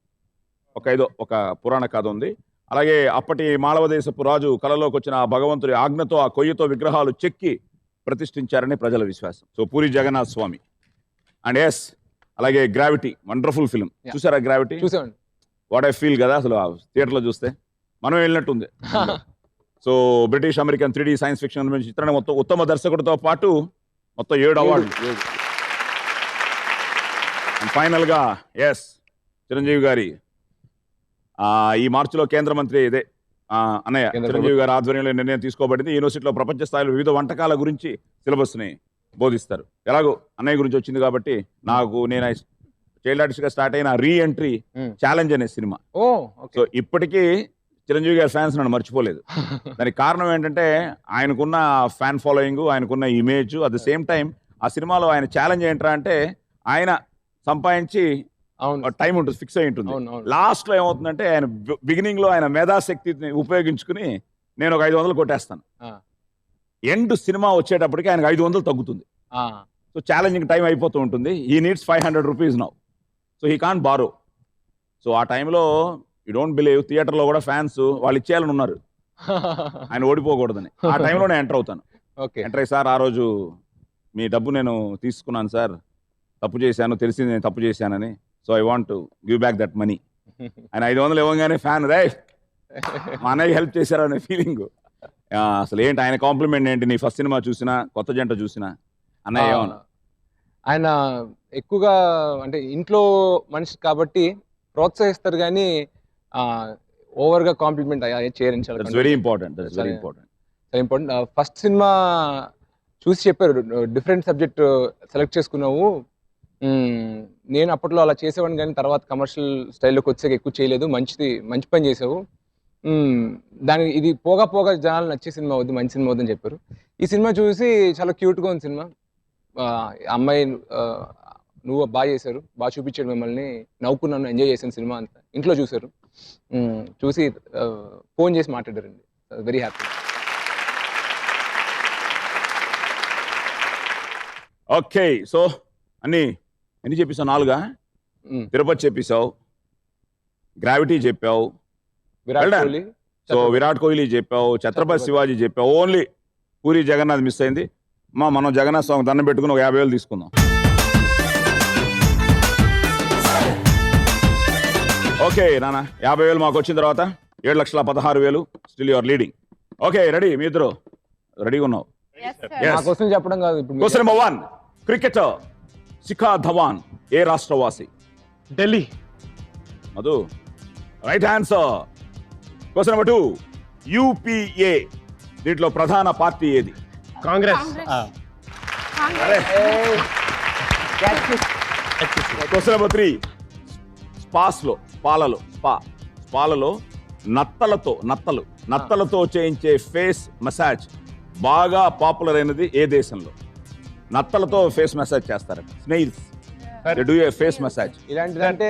ఒక పురాణ కథ ఉంది. అలాగే అప్పటి మాళవ దేశపు రాజు కలలోకి వచ్చిన ఆ భగవంతుడి ఆజ్ఞతో ఆ కొయ్యతో విగ్రహాలు చెక్కి ప్రతిష్ఠించారని ప్రజల విశ్వాసం. సో పూరి జగన్నాథ్ స్వామి. అండ్ అలాగే గ్రావిటీ, వండర్ఫుల్ ఫిల్మ్. చూసారా గ్రావిటీ? చూసామండి. వాట్ ఐ ఫీల్ కదా అసలు థియేటర్లో చూస్తే మనం వెళ్ళినట్టుంది. So British American 3D science fiction చిత్రాన్ని మొత్తం ఉత్తమ దర్శకుడితో పాటు మొత్తం 7 అవార్డులు. ఫైనల్ గా చిరంజీవి గారి ఈ మార్చిలో కేంద్ర మంత్రి అన్నయ్య చిరంజీవి గారి ఆధ్వర్యంలో నిర్ణయం తీసుకోబడింది. యూనివర్సిటీలో ప్రపంచ స్థాయిలో వివిధ వంటకాల గురించి సిలబస్ ని బోధిస్తారు. ఎలాగో అన్నయ్య గురించి వచ్చింది కాబట్టి నేను చైల్డ్ ఆర్టిస్ట్ గా స్టార్ట్ అయిన రీ ఎంట్రీ ఛాలెంజ్ అనే సినిమా. సో ఇప్పటికీ చిరంజీవి గారి ఫ్యాన్స్ నన్ను మర్చిపోలేదు. దానికి కారణం ఏంటంటే ఆయనకున్న ఫ్యాన్ ఫాలోయింగ్, ఆయనకున్న image. At the same time ఆ సినిమాలో ఆయన ఛాలెంజ్ ఏంట్రా అంటే ఆయన సంపాదించి టైం ఉంటుంది, ఫిక్స్ అయి ఉంటుంది. లాస్ట్ లో ఏమవుతుందంటే ఆయన బిగినింగ్ లో ఆయన మేధాశక్తిని ఉపయోగించుకుని నేను ఒక 500 కొట్టేస్తాను. ఎండ్ సినిమా వచ్చేటప్పటికి ఆయనకు 500 తగ్గుతుంది. సో ఛాలెంజింగ్ టైం అయిపోతూ ఉంటుంది. He needs 500 rupees now. So he can't borrow. So ఆ టైంలో యూ డోంట్ బిలీవ్, థియేటర్లో కూడా ఫ్యాన్స్ వాళ్ళు ఇచ్చేయాలని ఉన్నారు ఆయన ఓడిపోకూడదని. ఆ టైంలో నేను ఎంటర్ అవుతాను. ఎంటర్ అయ్యి, సార్ ఆ రోజు మీ డబ్బు నేను తీసుకున్నాను సార్, తప్పు చేశాను, తెలిసి నేను తప్పు చేశానని. So I want to give back that money. ఆయన 500 ఇవ్వగానే ఫ్యాన్ మా అన్నయ్య హెల్ప్ చేశారు అనే ఫీలింగ్. అసలు ఏంటి ఆయన కాంప్లిమెంట్ ఏంటి? నీ ఫస్ట్ సినిమా చూసినా, కొత్త జంట చూసినా అన్నయ్య ఏమన్నా? ఆయన ఎక్కువగా అంటే ఇంట్లో మనిషి కాబట్టి ప్రోత్సహిస్తారు కానీ ఓవర్ గా కాంప్లిమెంట్ చేయరు. Very important. Very important. First cinema చూసి చెప్పారు, డిఫరెంట్ సబ్జెక్ట్ సెలెక్ట్ చేసుకున్నావు. నేను అప్పట్లో అలా చేసేవాడిని కానీ తర్వాత కమర్షియల్ స్టైల్లోకి వచ్చాక ఎక్కువ చేయలేదు. మంచి పని చేసావు. దానికి ఇది పోగా జనాలు నచ్చే సినిమా అవుద్ది, మంచి సినిమా అవుద్దని చెప్పారు. ఈ సినిమా చూసి చాలా క్యూట్గా ఉంది సినిమా. అమ్మాయి నువ్వు బాగా చేశారు, బాగా చూపించాడు మిమ్మల్ని, నవ్వుకున్నాను, ఎంజాయ్ చేశాను సినిమా అంతా. ఇంట్లో చూశారు, చూసి ఫోన్ చేసి మాట్లాడారండి. Very happy. ఓకే, సో ఎన్ని చెప్పేసావు? 4 తిరుపతి చెప్పేశావు, గ్రావిటీ చెప్పావు, విరాట్ కోహ్లీ, సో విరాట్ కోహ్లీ చెప్పావు, ఛత్రపతి శివాజీ చెప్పావు, ఓన్లీ పూరి జగన్నాథ్ మిస్ అయింది. మనం జగన్నాథ్ స్వామి దండం పెట్టుకుని ఒక 50,000 తీసుకుందాం. ఓకే నాన్న, 50,000 మాకు వచ్చిన తర్వాత 7,16,000 still your leading. Okay, ready? మీ ఇద్దరు రెడీగా ఉన్నావు? నా క్వశ్చన్ చెప్పడం కాదు ఇప్పుడు. Question number 1, cricketer Shikhar Dhawan ఏ రాష్ట్రవాసి? Delhi. Madhu, right answer. Question number 2, UPA దీంట్లో ప్రధాన పార్టీ ఏది? కాంగ్రెస్. క్వశ్చన్ నెంబర్ 3, పాలలో నత్తలతో చేయించే ఫేస్ మసాజ్ బాగా పాపులర్ అయినది ఏ దేశంలో? నత్తలతో ఫేస్ మసాజ్ చేస్తారు, snails do a face massage. ఇలాంటిదంటే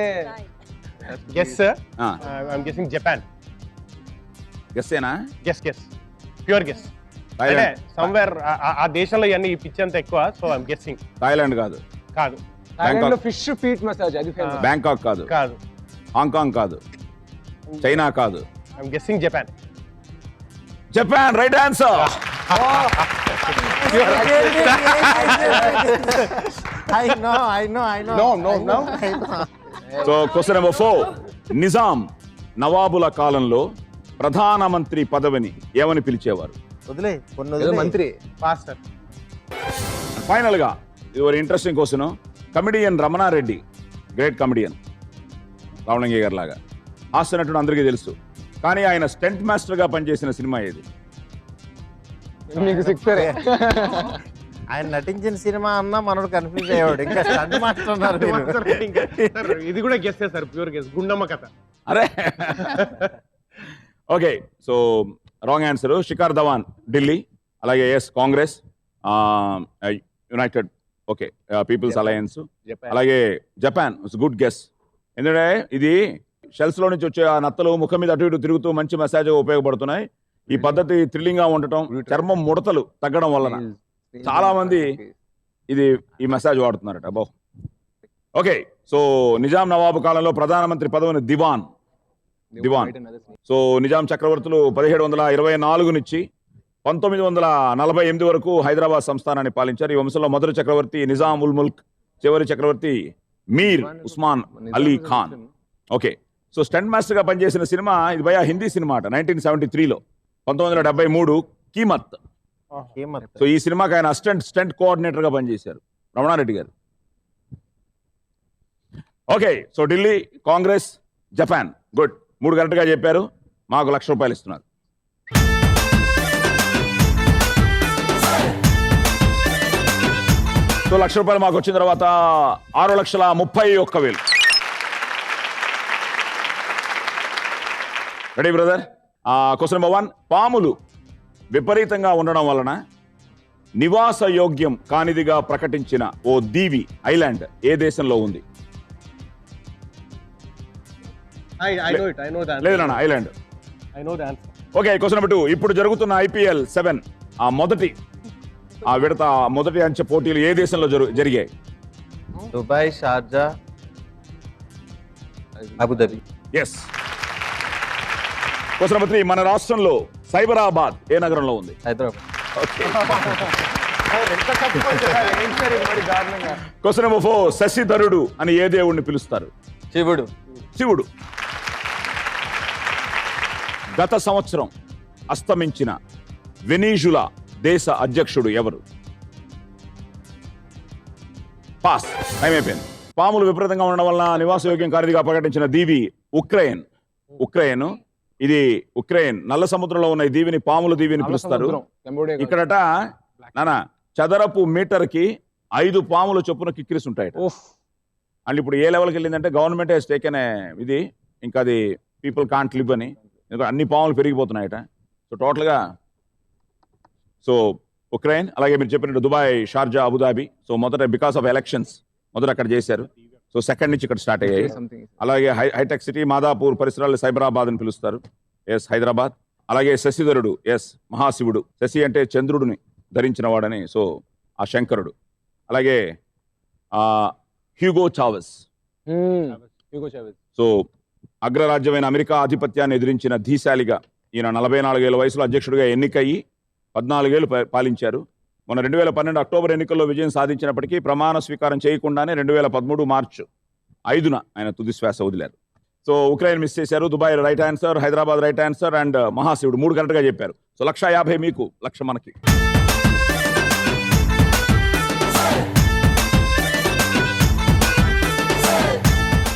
guess sir. I'm guessing Japan. గెస్సేనా? Guess pure guess. అంటే సమ్వేర్ ఆ దేశంలో ఇవన్నీ ఈ పిచ్ అంత ఎక్కువ, సో ఐఎమ్ గెస్సింగ్. థాయిలాండ్ కాదు, థాయిలాండ్ లో ఫిష్ ఫీట్ మసాజ్ అది ఫేమస్. బ్యాంకాక్ కాదు, హాంకాంగ్ కాదు, చైనా కాదు. I'm guessing Japan. Japan, right answer. So question number 4, Nizam నవాబుల కాలంలో ప్రధానమంత్రి పదవిని ఏమని పిలిచేవారు? మంత్రి. ఫైనల్ గా ఇది ఒక interesting question. Comedian Ramana Reddy, great comedian, రావణంగి గారి లాగా హాస్య నటుడు అందరికీ తెలుసు, కానీ ఆయన స్టంట్ మాస్టర్ గా పనిచేసిన సినిమా ఏది? మీకు సిక్సరే. ఆయన నటించిన సినిమా అన్నా మనోడు కన్ఫ్యూజ్ అయ్యాడు, ఇంకా స్టంట్ మాస్టర్ అన్నారు. ఇది కూడా guess sir, pure guess. Gundamma Katha. అరే okay, so wrong answer. Shikhar Dhawan Delhi, అలాగే yes Congress, united okay people's alliance, అలాగే జపాన్. Good guess. ఎందుకంటే ఇది షెల్స్ లో నుంచి వచ్చే ఆ నత్తలు ముఖం మీద అటు ఇటు తిరుగుతూ మంచి మసాజ్ ఉపయోగపడుతున్నాయి. ఈ పద్ధతి థ్రిల్లింగ్ గా ఉండటం, చర్మం ముడతలు తగ్గడం వలన చాలా మంది ఈ మసాజ్ వాడుతున్నారట. అబ్బో. ఓకే, సో నిజాం నవాబు కాలంలో ప్రధానమంత్రి పదవిని దివాన్. సో నిజాం చక్రవర్తులు 1724 నుంచి 1948 వరకు హైదరాబాద్ సంస్థానాన్ని పాలించారు. ఈ వంశంలో మొదటి చక్రవర్తి నిజాం ఉల్ ముల్క్, చివరి చక్రవర్తి Mir Osman Ali Khan. Okay, so stunt master గా పనిచేసిన సినిమా ఇది భయ హిందీ సినిమా అట. 1973లో 1973 కీమత్. సో ఈ సినిమాకి ఆయన స్టంట్ కోఆర్డినేటర్ గా పనిచేశారు రమణారెడ్డి గారు. Okay, so Delhi, Congress, Japan. Good, 3 correct గా చెప్పారు. మాకు ₹1,00,000 ఇస్తున్నారు. సో ₹1,00,000 మాకు వచ్చిన తర్వాత 6,31,000. Ready brother? క్వశ్చన్ నెంబర్ 1, పాములు విపరీతంగా ఉండడం వలన నివాస యోగ్యం కానిదిగా ప్రకటించిన ఓ దీవి ఐలాండ్ ఏ దేశంలో ఉంది? లేదు నాన్న, ఐలాండ్. ఓకే, క్వశ్చన్ నెంబర్ 2, ఇప్పుడు జరుగుతున్న IPL 7 మొదటి అంచె పోటీలు ఏ దేశంలో జరిగాయి? Dubai, Sharjah, Abu Dhabi. Yes. Question number 3, మన రాష్ట్రంలో సైబరాబాద్ ఏ నగరంలో ఉంది? హైదరాబాద్. క్వశ్చన్ నెంబర్ 4, శశిధరుడు అని ఏ దేవుణ్ణి పిలుస్తారు? శివుడు. గత సంవత్సరం అస్తమించిన వెనిజులా దేశ అధ్యక్షుడు ఎవరు? పాస్, టైం అయిపోయింది. పాములు విపరీతంగా ఉండడం వలన నివాసయోగ్యం కానిదిగా ప్రకటించిన దీవి ఉక్రెయిన్. ఇది ఉక్రెయిన్ నల్ల సముద్రంలో ఉన్న ఈ దీవిని పాముల దీవిని పిలుస్తారు. ఇక్కడట నానా చదరపు మీటర్కి 5 పాముల చొప్పున కిక్కిరిసి ఉంటాయి. అండ్ ఇప్పుడు ఏ లెవెల్కి వెళ్ళిందంటే గవర్నమెంట్ హెస్ టేకెన్ ఇది, ఇంకా అది పీపుల్ కాంట్ లివ్ అని, ఎందుకంటే అన్ని పాములు పెరిగిపోతున్నాయట. సో టోటల్గా సో ఉక్రెయిన్, అలాగే మీరు చెప్పినట్టు దుబాయ్, షార్జా, అబుదాబి. సో మొదట బికాస్ ఆఫ్ ఎలక్షన్స్ మొదట అక్కడ చేశారు. సో సెకండ్ నుంచి ఇక్కడ స్టార్ట్ అయ్యాయి. సంథింగ్ అలాగే హైటెక్ సిటీ మాదాపూర్ పరిసరాలు సైబరాబాద్ అని పిలుస్తారు. ఎస్ హైదరాబాద్. అలాగే శశిధరుడు, ఎస్ మహాశివుడు. శశి అంటే చంద్రుడిని ధరించిన వాడని, సో ఆ శంకరుడు. అలాగే హ్యూగో చావెస్. సో అగ్రరాజ్యమైన అమెరికా ఆధిపత్యాన్ని ఎదిరించిన ధీశాలిగా ఈయన 44 ఏళ్ల వయసులో అధ్యక్షుడిగా ఎన్నికయ్యి 14 ఏళ్ళు పాలించారు. మొన్న 2012 అక్టోబర్ ఎన్నికల్లో విజయం సాధించినప్పటికీ ప్రమాణ స్వీకారం చేయకుండానే 2013 మార్చి 5న ఆయన తుది శ్వాస వదిలారు. సో ఉక్రెయిన్ మిస్ చేశారు. Dubai right answer, Hyderabad right answer and మహాశివుడు 3 కరెక్ట్గా చెప్పారు. సో 1,50,000 మీకు, 1,00,000 మనకి.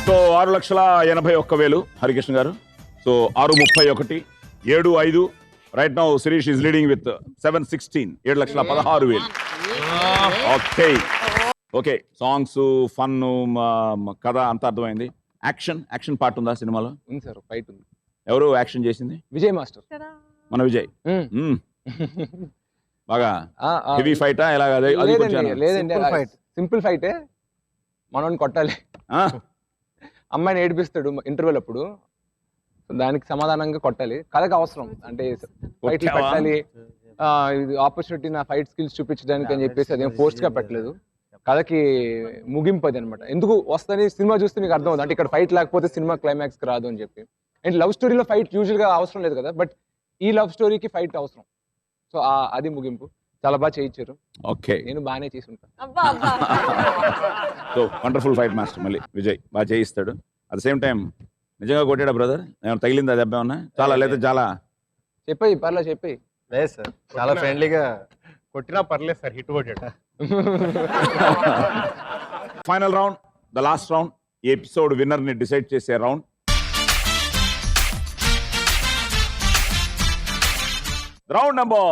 సో 6,81,000 హరికృష్ణ గారు. So 6,31, 7,5. Right now Sirish is leading with 7,16, 7,16,000. Okay okay, songs, fun, కథ అంతా అర్థమైంది. యాక్షన్ పార్ట్ ఉందా సినిమాలో? ఉంది సార్, ఫైట్ ఉంది. ఎవరు యాక్షన్ చేసింది? విజయ్ మాస్టర్. మన విజయ్. బాగా హెవీ ఫైటా ఎలా? లేదండి, సింపుల్ ఫైటే. మనోని కొట్టాలి, అమ్మాయిని ఏడిపిస్తాడు ఇంటర్వెల్ అప్పుడు, దానికి సమాధానంగా కొట్టాలి. కథకు అవసరం అంటే ఫైట్లు పెట్టాలి, ఆపర్చునిటీ నా ఫైట్ స్కిల్స్ చూపించడానికి అని చెప్పేసి అదేం ఫోర్స్ గా పెట్టలేదు. కథకి ముగింపు అది అనమాట. ఎందుకు వస్తుంది సినిమా చూస్తే మీకు అర్థం అవుతుంది, అంటే ఇక్కడ ఫైట్ లేకపోతే సినిమా క్లైమాక్స్ కి రాదు అని చెప్పి. అండ్ లవ్ స్టోరీలో ఫైట్ యూజువల్ గా అవసరం లేదు కదా, బట్ ఈ లవ్ స్టోరీకి ఫైట్ అవసరం. సో అది ముగింపు. చాలా బాగా చేయించారు. ఓకే, నేను బాగానే చేసి ఉంటాను. సో వండర్ఫుల్ ఫైట్ మాస్టర్ మళ్ళీ విజయ్ బాగా చేయిస్తాడు. అట్ ద సేమ్ టైం నిజంగా కొట్టాడా బ్రదర్? ఏమైనా తగిలిందా దెబ్బ ఏమన్నా? చాలా లేదా చాలా చెప్పాయి, పర్లేదు చెప్పాయి. లేదు సార్, చాలా ఫ్రెండ్లీగా కొట్టినా పర్లేదు సార్, హిట్ కొట్టాడు. Final round, the last round, ఈ ఎపిసోడ్ విన్నర్ ని డిసైడ్ చేసే రౌండ్. రౌండ్ నెంబర్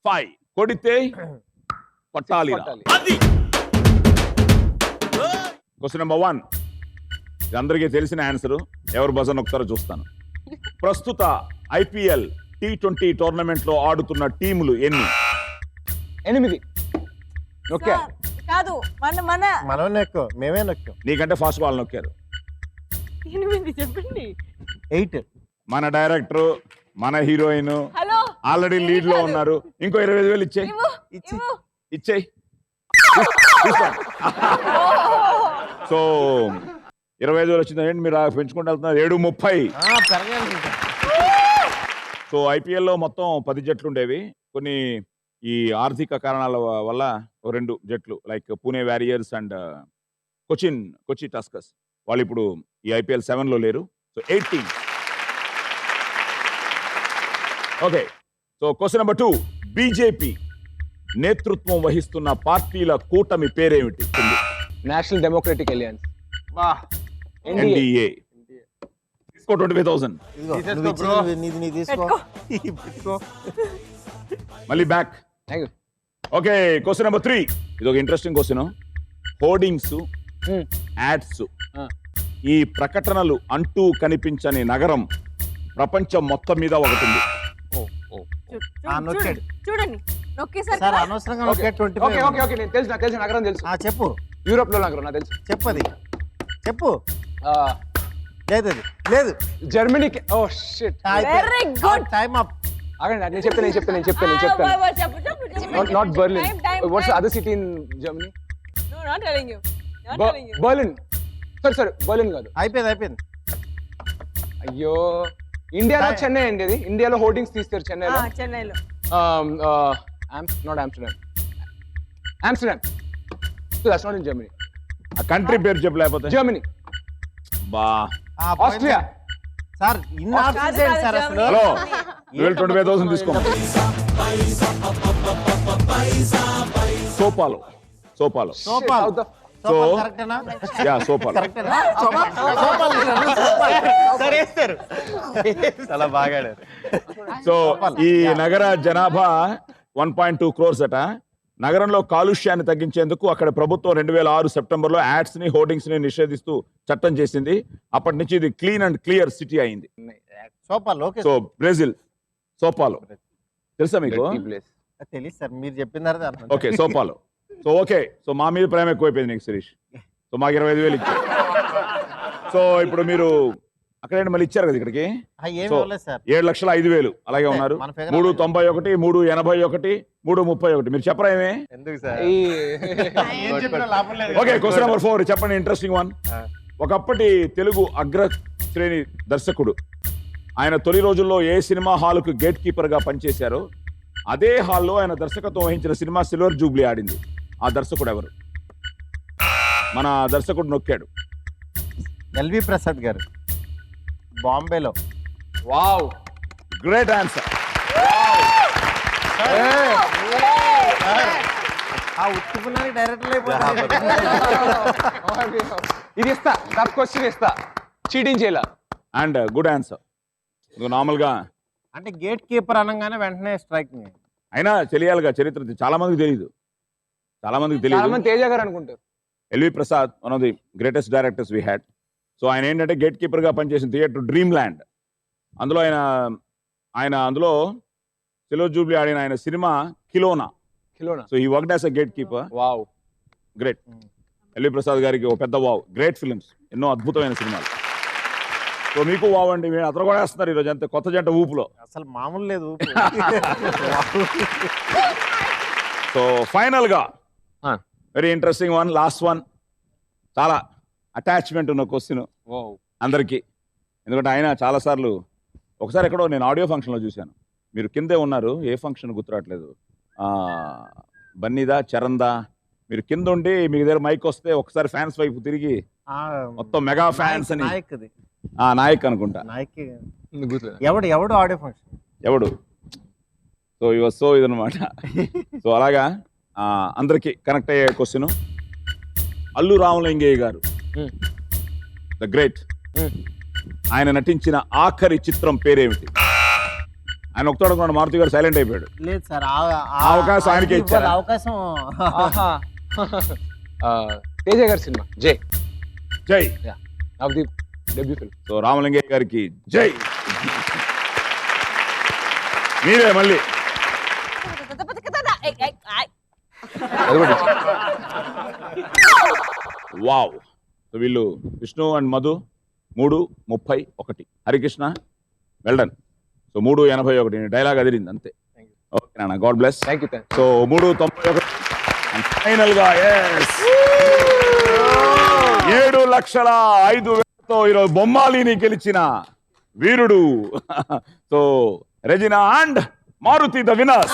5, కొడితే కొట్టాలి. క్వశ్చన్ నెంబర్ 1, ఇది అందరికీ తెలిసిన ఆన్సర్. ఎవరు బజర్ నొక్కుతారో చూస్తాను. ప్రస్తుత IPL T20 టోర్నమెంట్ లో ఆడుతున్న టీములు ఎన్ని? 8. ఓకే, కాదు, మనం నొక్కాం, మేమే నొక్కాం. నీకంటే ఫాస్ట్ బాల్ నొక్కారు. 8 చెప్పండి. 8. మన డైరెక్టర్, మన హీరోయిన్ హలో, ఆల్రెడీ లీడ్ లో ఉన్నారు. ఇంకో 25,000 ఇచ్చేయి. ఇచ్చేయి. సో 25,000 వచ్చింది. మీరు పెంచుకుంటూ వెళ్తున్నారు. 7,30. సో IPL లో మొత్తం 10 జట్లు ఉండేవి. కొన్ని ఈ ఆర్థిక కారణాల వల్ల 2 జట్లు like Pune warriors and Kochi Tuskers వాళ్ళు ఇప్పుడు ఈ IPL 7 లో లేరు. So 18. Okay, so question number 2, BJP నేతృత్వం వహిస్తున్న పార్టీల కూటమి పేరేమిటి? National democratic alliance. NDA. తీసుకో 25,000. తీసుకో. మళ్ళీ back. Thank you. Okay, question number 3, ఇది ఒక ఇంట్రెస్టింగ్ క్వశ్చన్. హోర్డింగ్స్, యాడ్స్, ఈ ప్రకటనలు అంటూ కనిపించని నగరం ప్రపంచం మొత్తం మీద ఒకటి ఉంది. చూడండి, నొక్కేసారి సార్ అనవసరంగా ఓకే ఓకే, నేను తెలుసు నగరం తెలుసు. చెప్పు. యూరోప్ లో నగరం నాకు తెలుసు. చెప్పది చెప్పు. లేదు Germany. Oh shit, very good. Time up. ఆగండి, నేను చెప్తాను. Not Berlin. What's the other city in Germany? No, not telling you. Berlin. సరే బర్లిన్ కాదు. అయిపోయింది. అయ్యో, ఇండియాలో చెన్నై అండి. అది ఇండియాలో హోర్డింగ్స్ తీస్తారు చెన్నైలో. Not Amsterdam. So that's not in Germany. ఆ కంట్రీ పేరు చెప్పు, లేకపోతే జర్మనీ. బా, ఆస్ట్రియా. సార్ ఇన్ని ఆప్షన్స్ ఏంటి సార్ అసలు? హలో, 25,000 తీసుకో. సోపాలో. సో కరెక్టేనా? యా, సోపాలో. చాలా బాగా ఆడారు. సో ఈ నగర జనాభా 1.2 crores అట. నగరంలో కాలుష్యాన్ని తగ్గించేందుకు అక్కడ ప్రభుత్వం 2006 సెప్టెంబర్లో యాడ్స్ ని, హోర్డింగ్స్ ని నిషేధిస్తూ చట్టం చేసింది. అప్పటి నుంచి ఇది క్లీన్ అండ్ క్లియర్ సిటీ అయింది. సో బ్రెజిల్, సోపాలో తెలుసా మీకు? తెలియదు సార్, మీరు చెప్పిన తర్వాత. ఓకే, సోపాలో. సో ఓకే, సో మా మీద ప్రేమ ఎక్కువైపోయింది నీకు శిరీష్. సో మాకు 25,000 ఇచ్చారు. సో ఇప్పుడు మీరు అక్కడేంటి మళ్ళీ ఇచ్చారు కదా ఇక్కడికి. ఏమి సో ఇవ్వలేదు సార్. 7,05,000 అలాగే ఉన్నారు. మన figure 391, 381, 331. మీరు చెప్పరా ఏమే? ఎందుకు సార్? ఏం చెప్పినా లాభం లేదు. ఓకే, క్వశ్చన్ నెంబర్ 4 చెప్పండి, ఇంట్రెస్టింగ్ వన్. ఒకప్పటి తెలుగు అగ్ర శ్రేణి దర్శకుడు, ఆయన తొలి రోజుల్లో ఏ సినిమా హాల్కు గేట్ కీపర్ గా పనిచేశారో అదే హాల్లో ఆయన దర్శకత్వం వహించిన సినిమా సిల్వర్ జూబ్లీ ఆడింది. ఆ దర్శకుడు ఎవరు? మన దర్శకుడు నొక్కాడు. ఎల్వి ప్రసాద్ గారు, బాంబేలో. Wow, great answer. ఆ ఉత్తుకున్నానికి డైరెక్టర్ ఇది ఇస్తా, టఫ్ క్వశ్చన్ ఇస్తా, చీటింగ్ చేయాల. And good answer. నార్మల్ గా అంటే గేట్ కీపర్ అనగానే వెంటనే స్ట్రైక్. అయినా తెలియాలిగా చరిత్ర, చాలా మందికి తెలియదు. చాలా మంది తేజ గారు అనుకుంటారు. LV Prasad one of the greatest directors we had. So ఆయన ఏంటంటే గేట్ కీపర్ గా పనిచేసిన థియేటర్ డ్రీమ్ ల్యాండ్. అందులో ఆయన అందులో సిల్వర్ జూబ్లీ ఆడిన ఆయన సినిమా కిలోనా. సో ఈ work as a gatekeeper. Wow, great. LV Prasad గారికి ఒక పెద్ద వావ్. గ్రేట్ ఫిల్మ్స్, ఎన్నో అద్భుతమైన సినిమాలు. సో మీకు వావ్ అండి. మీరు అతను కూడా వేస్తున్నారు ఈరోజు, అంతే కొత్త జంట ఊపులో. అసలు మామూలు లేదు. సో ఫైనల్ గా very interesting one, last one. చాలా అటాచ్మెంట్ ఉన్న క్వశ్చన్ అందరికీ. ఎందుకంటే ఆయన చాలాసార్లు, ఒకసారి ఎక్కడో నేను ఆడియో ఫంక్షన్లో చూశాను, మీరు కిందే ఉన్నారు, ఏ ఫంక్షన్ గుర్తురావట్లేదు, బన్నీదా చరణ్దా, మీరు కింద ఉండి మీ దగ్గర మైక్ వస్తే ఒకసారి ఫ్యాన్స్ వైపు తిరిగి మొత్తం మెగా ఫ్యాన్స్ అని. నాయక్ అనుకుంటా. ఎవడు ఆడియో ఫంక్షన్ ఎవడు. సో సో ఇదనమాట. సో అలాగా అందరికి కనెక్ట్ అయ్యే క్వశ్చన్. అల్లు రామలింగయ్య గారు ద గ్రేట్, ఆయన నటించిన ఆఖరి చిత్రం పేరేమిటి? ఆయన ఒకతో అనుకున్నాడు, మారుతి గారు సైలెంట్ అయిపోయాడు. లేదు సార్, అవకాశం ఆయనకే ఇచ్చారు. అవకాశం తేజ గారి సినిమా Jai. Jai of the debut film. So Ramalingaiah గారికి జై. మీరే మళ్ళీ వావ్. సో వీళ్ళు Vishnu and Madhu 3:31. Harikrishna well done. So 3:81 dialogue అదిరింది అంతే. ఓకే నాన్న, God bless. Thank you. So 3:91 final గా 7,05,000తో ఈరోజు బొమ్మాలిని గెలిచిన వీరుడు. So Regina and Maruthi the winners.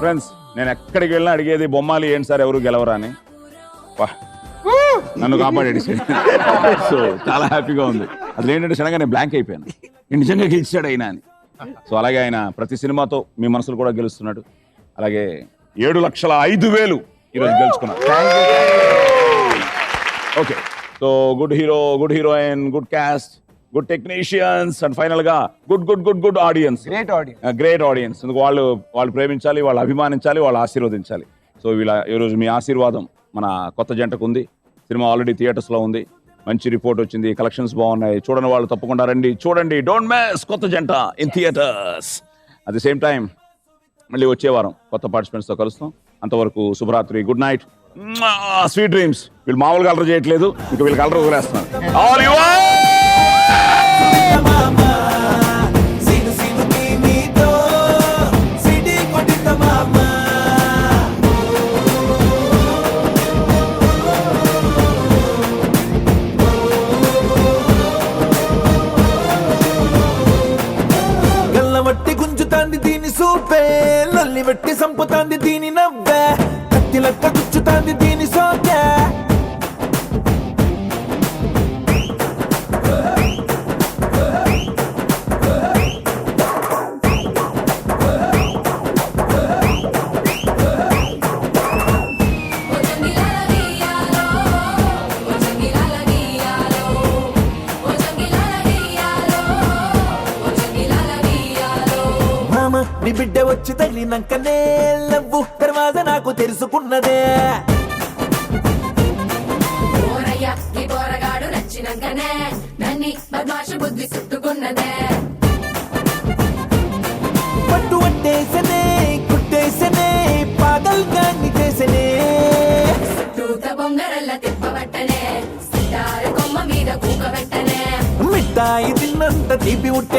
Friends, నేను ఎక్కడికి వెళ్ళినా అడిగేది బొమ్మాలి ఏంటి సార్ ఎవరు గెలవరా అని. నన్ను కాపాడాడు. సో చాలా హ్యాపీగా ఉంది. అసలు ఏంటంటే సడన్గా నేను బ్లాంక్ అయిపోయాను, నిజంగా గెలిచాడు అయినా అని. సో అలాగే ఆయన ప్రతి సినిమాతో మీ మనసులు కూడా గెలుస్తున్నాడు. అలాగే 7,05,000 ఈరోజు గెలుచుకున్నాడు. Okay, so good hero, good heroine, good caste, good technicians and final గా గుడ్ ఆడియన్స్. Great audience. ఎందుకు వాళ్ళు ప్రేమించాలి, వాళ్ళు అభిమానించాలి, వాళ్ళు ఆశీర్వదించాలి. సో ఈరోజు మీ ఆశీర్వాదం మన కొత్త జంటకు ఉంది. సినిమా ఆల్రెడీ థియేటర్స్ లో ఉంది, మంచి రిపోర్ట్ వచ్చింది, కలెక్షన్స్ బాగున్నాయి. చూడని వాళ్ళు తప్పకుండా రండి, చూడండి. డోంట్ మిస్ కొత్త జంట in theatres. At the same time మళ్ళీ వచ్చే వారం కొత్త పార్టిసిపెంట్స్ తో కలుస్తాం. అంతవరకు శుభరాత్రి, గుడ్ నైట్, స్వీట్ డ్రీమ్స్. వీళ్ళు మామూలుగా అలర్ చేయట్లేదు, ఇంకా వీళ్ళకి అలర్ వదిలేస్తున్నారు. గల్లవట్టి గుంజుతాంది దీని సూపే, లల్లి వెట్టి సంపుతాంది దీని నవ్వే, కత్తి లెక్క గుచ్చుతాంది దీని సోకే. వచ్చి తగిలినాకనే లవ్వు దర్వాజ నాకు తెలుసుకున్నదే. ఈ పోరగాడు నచ్చినాకనే నన్ని బద్మాషు బుద్ధి చుట్టుకున్నదే. పట్టు పట్టేసనే కుట్టేసనే పాగల్ గాన్ని చేసనే. తూత బొంగరల్ల తిప్పబట్టనే సితార కొమ్మ మీద కూకబెట్టనే. మిఠాయి తిన్నంత తీపి ఉంటే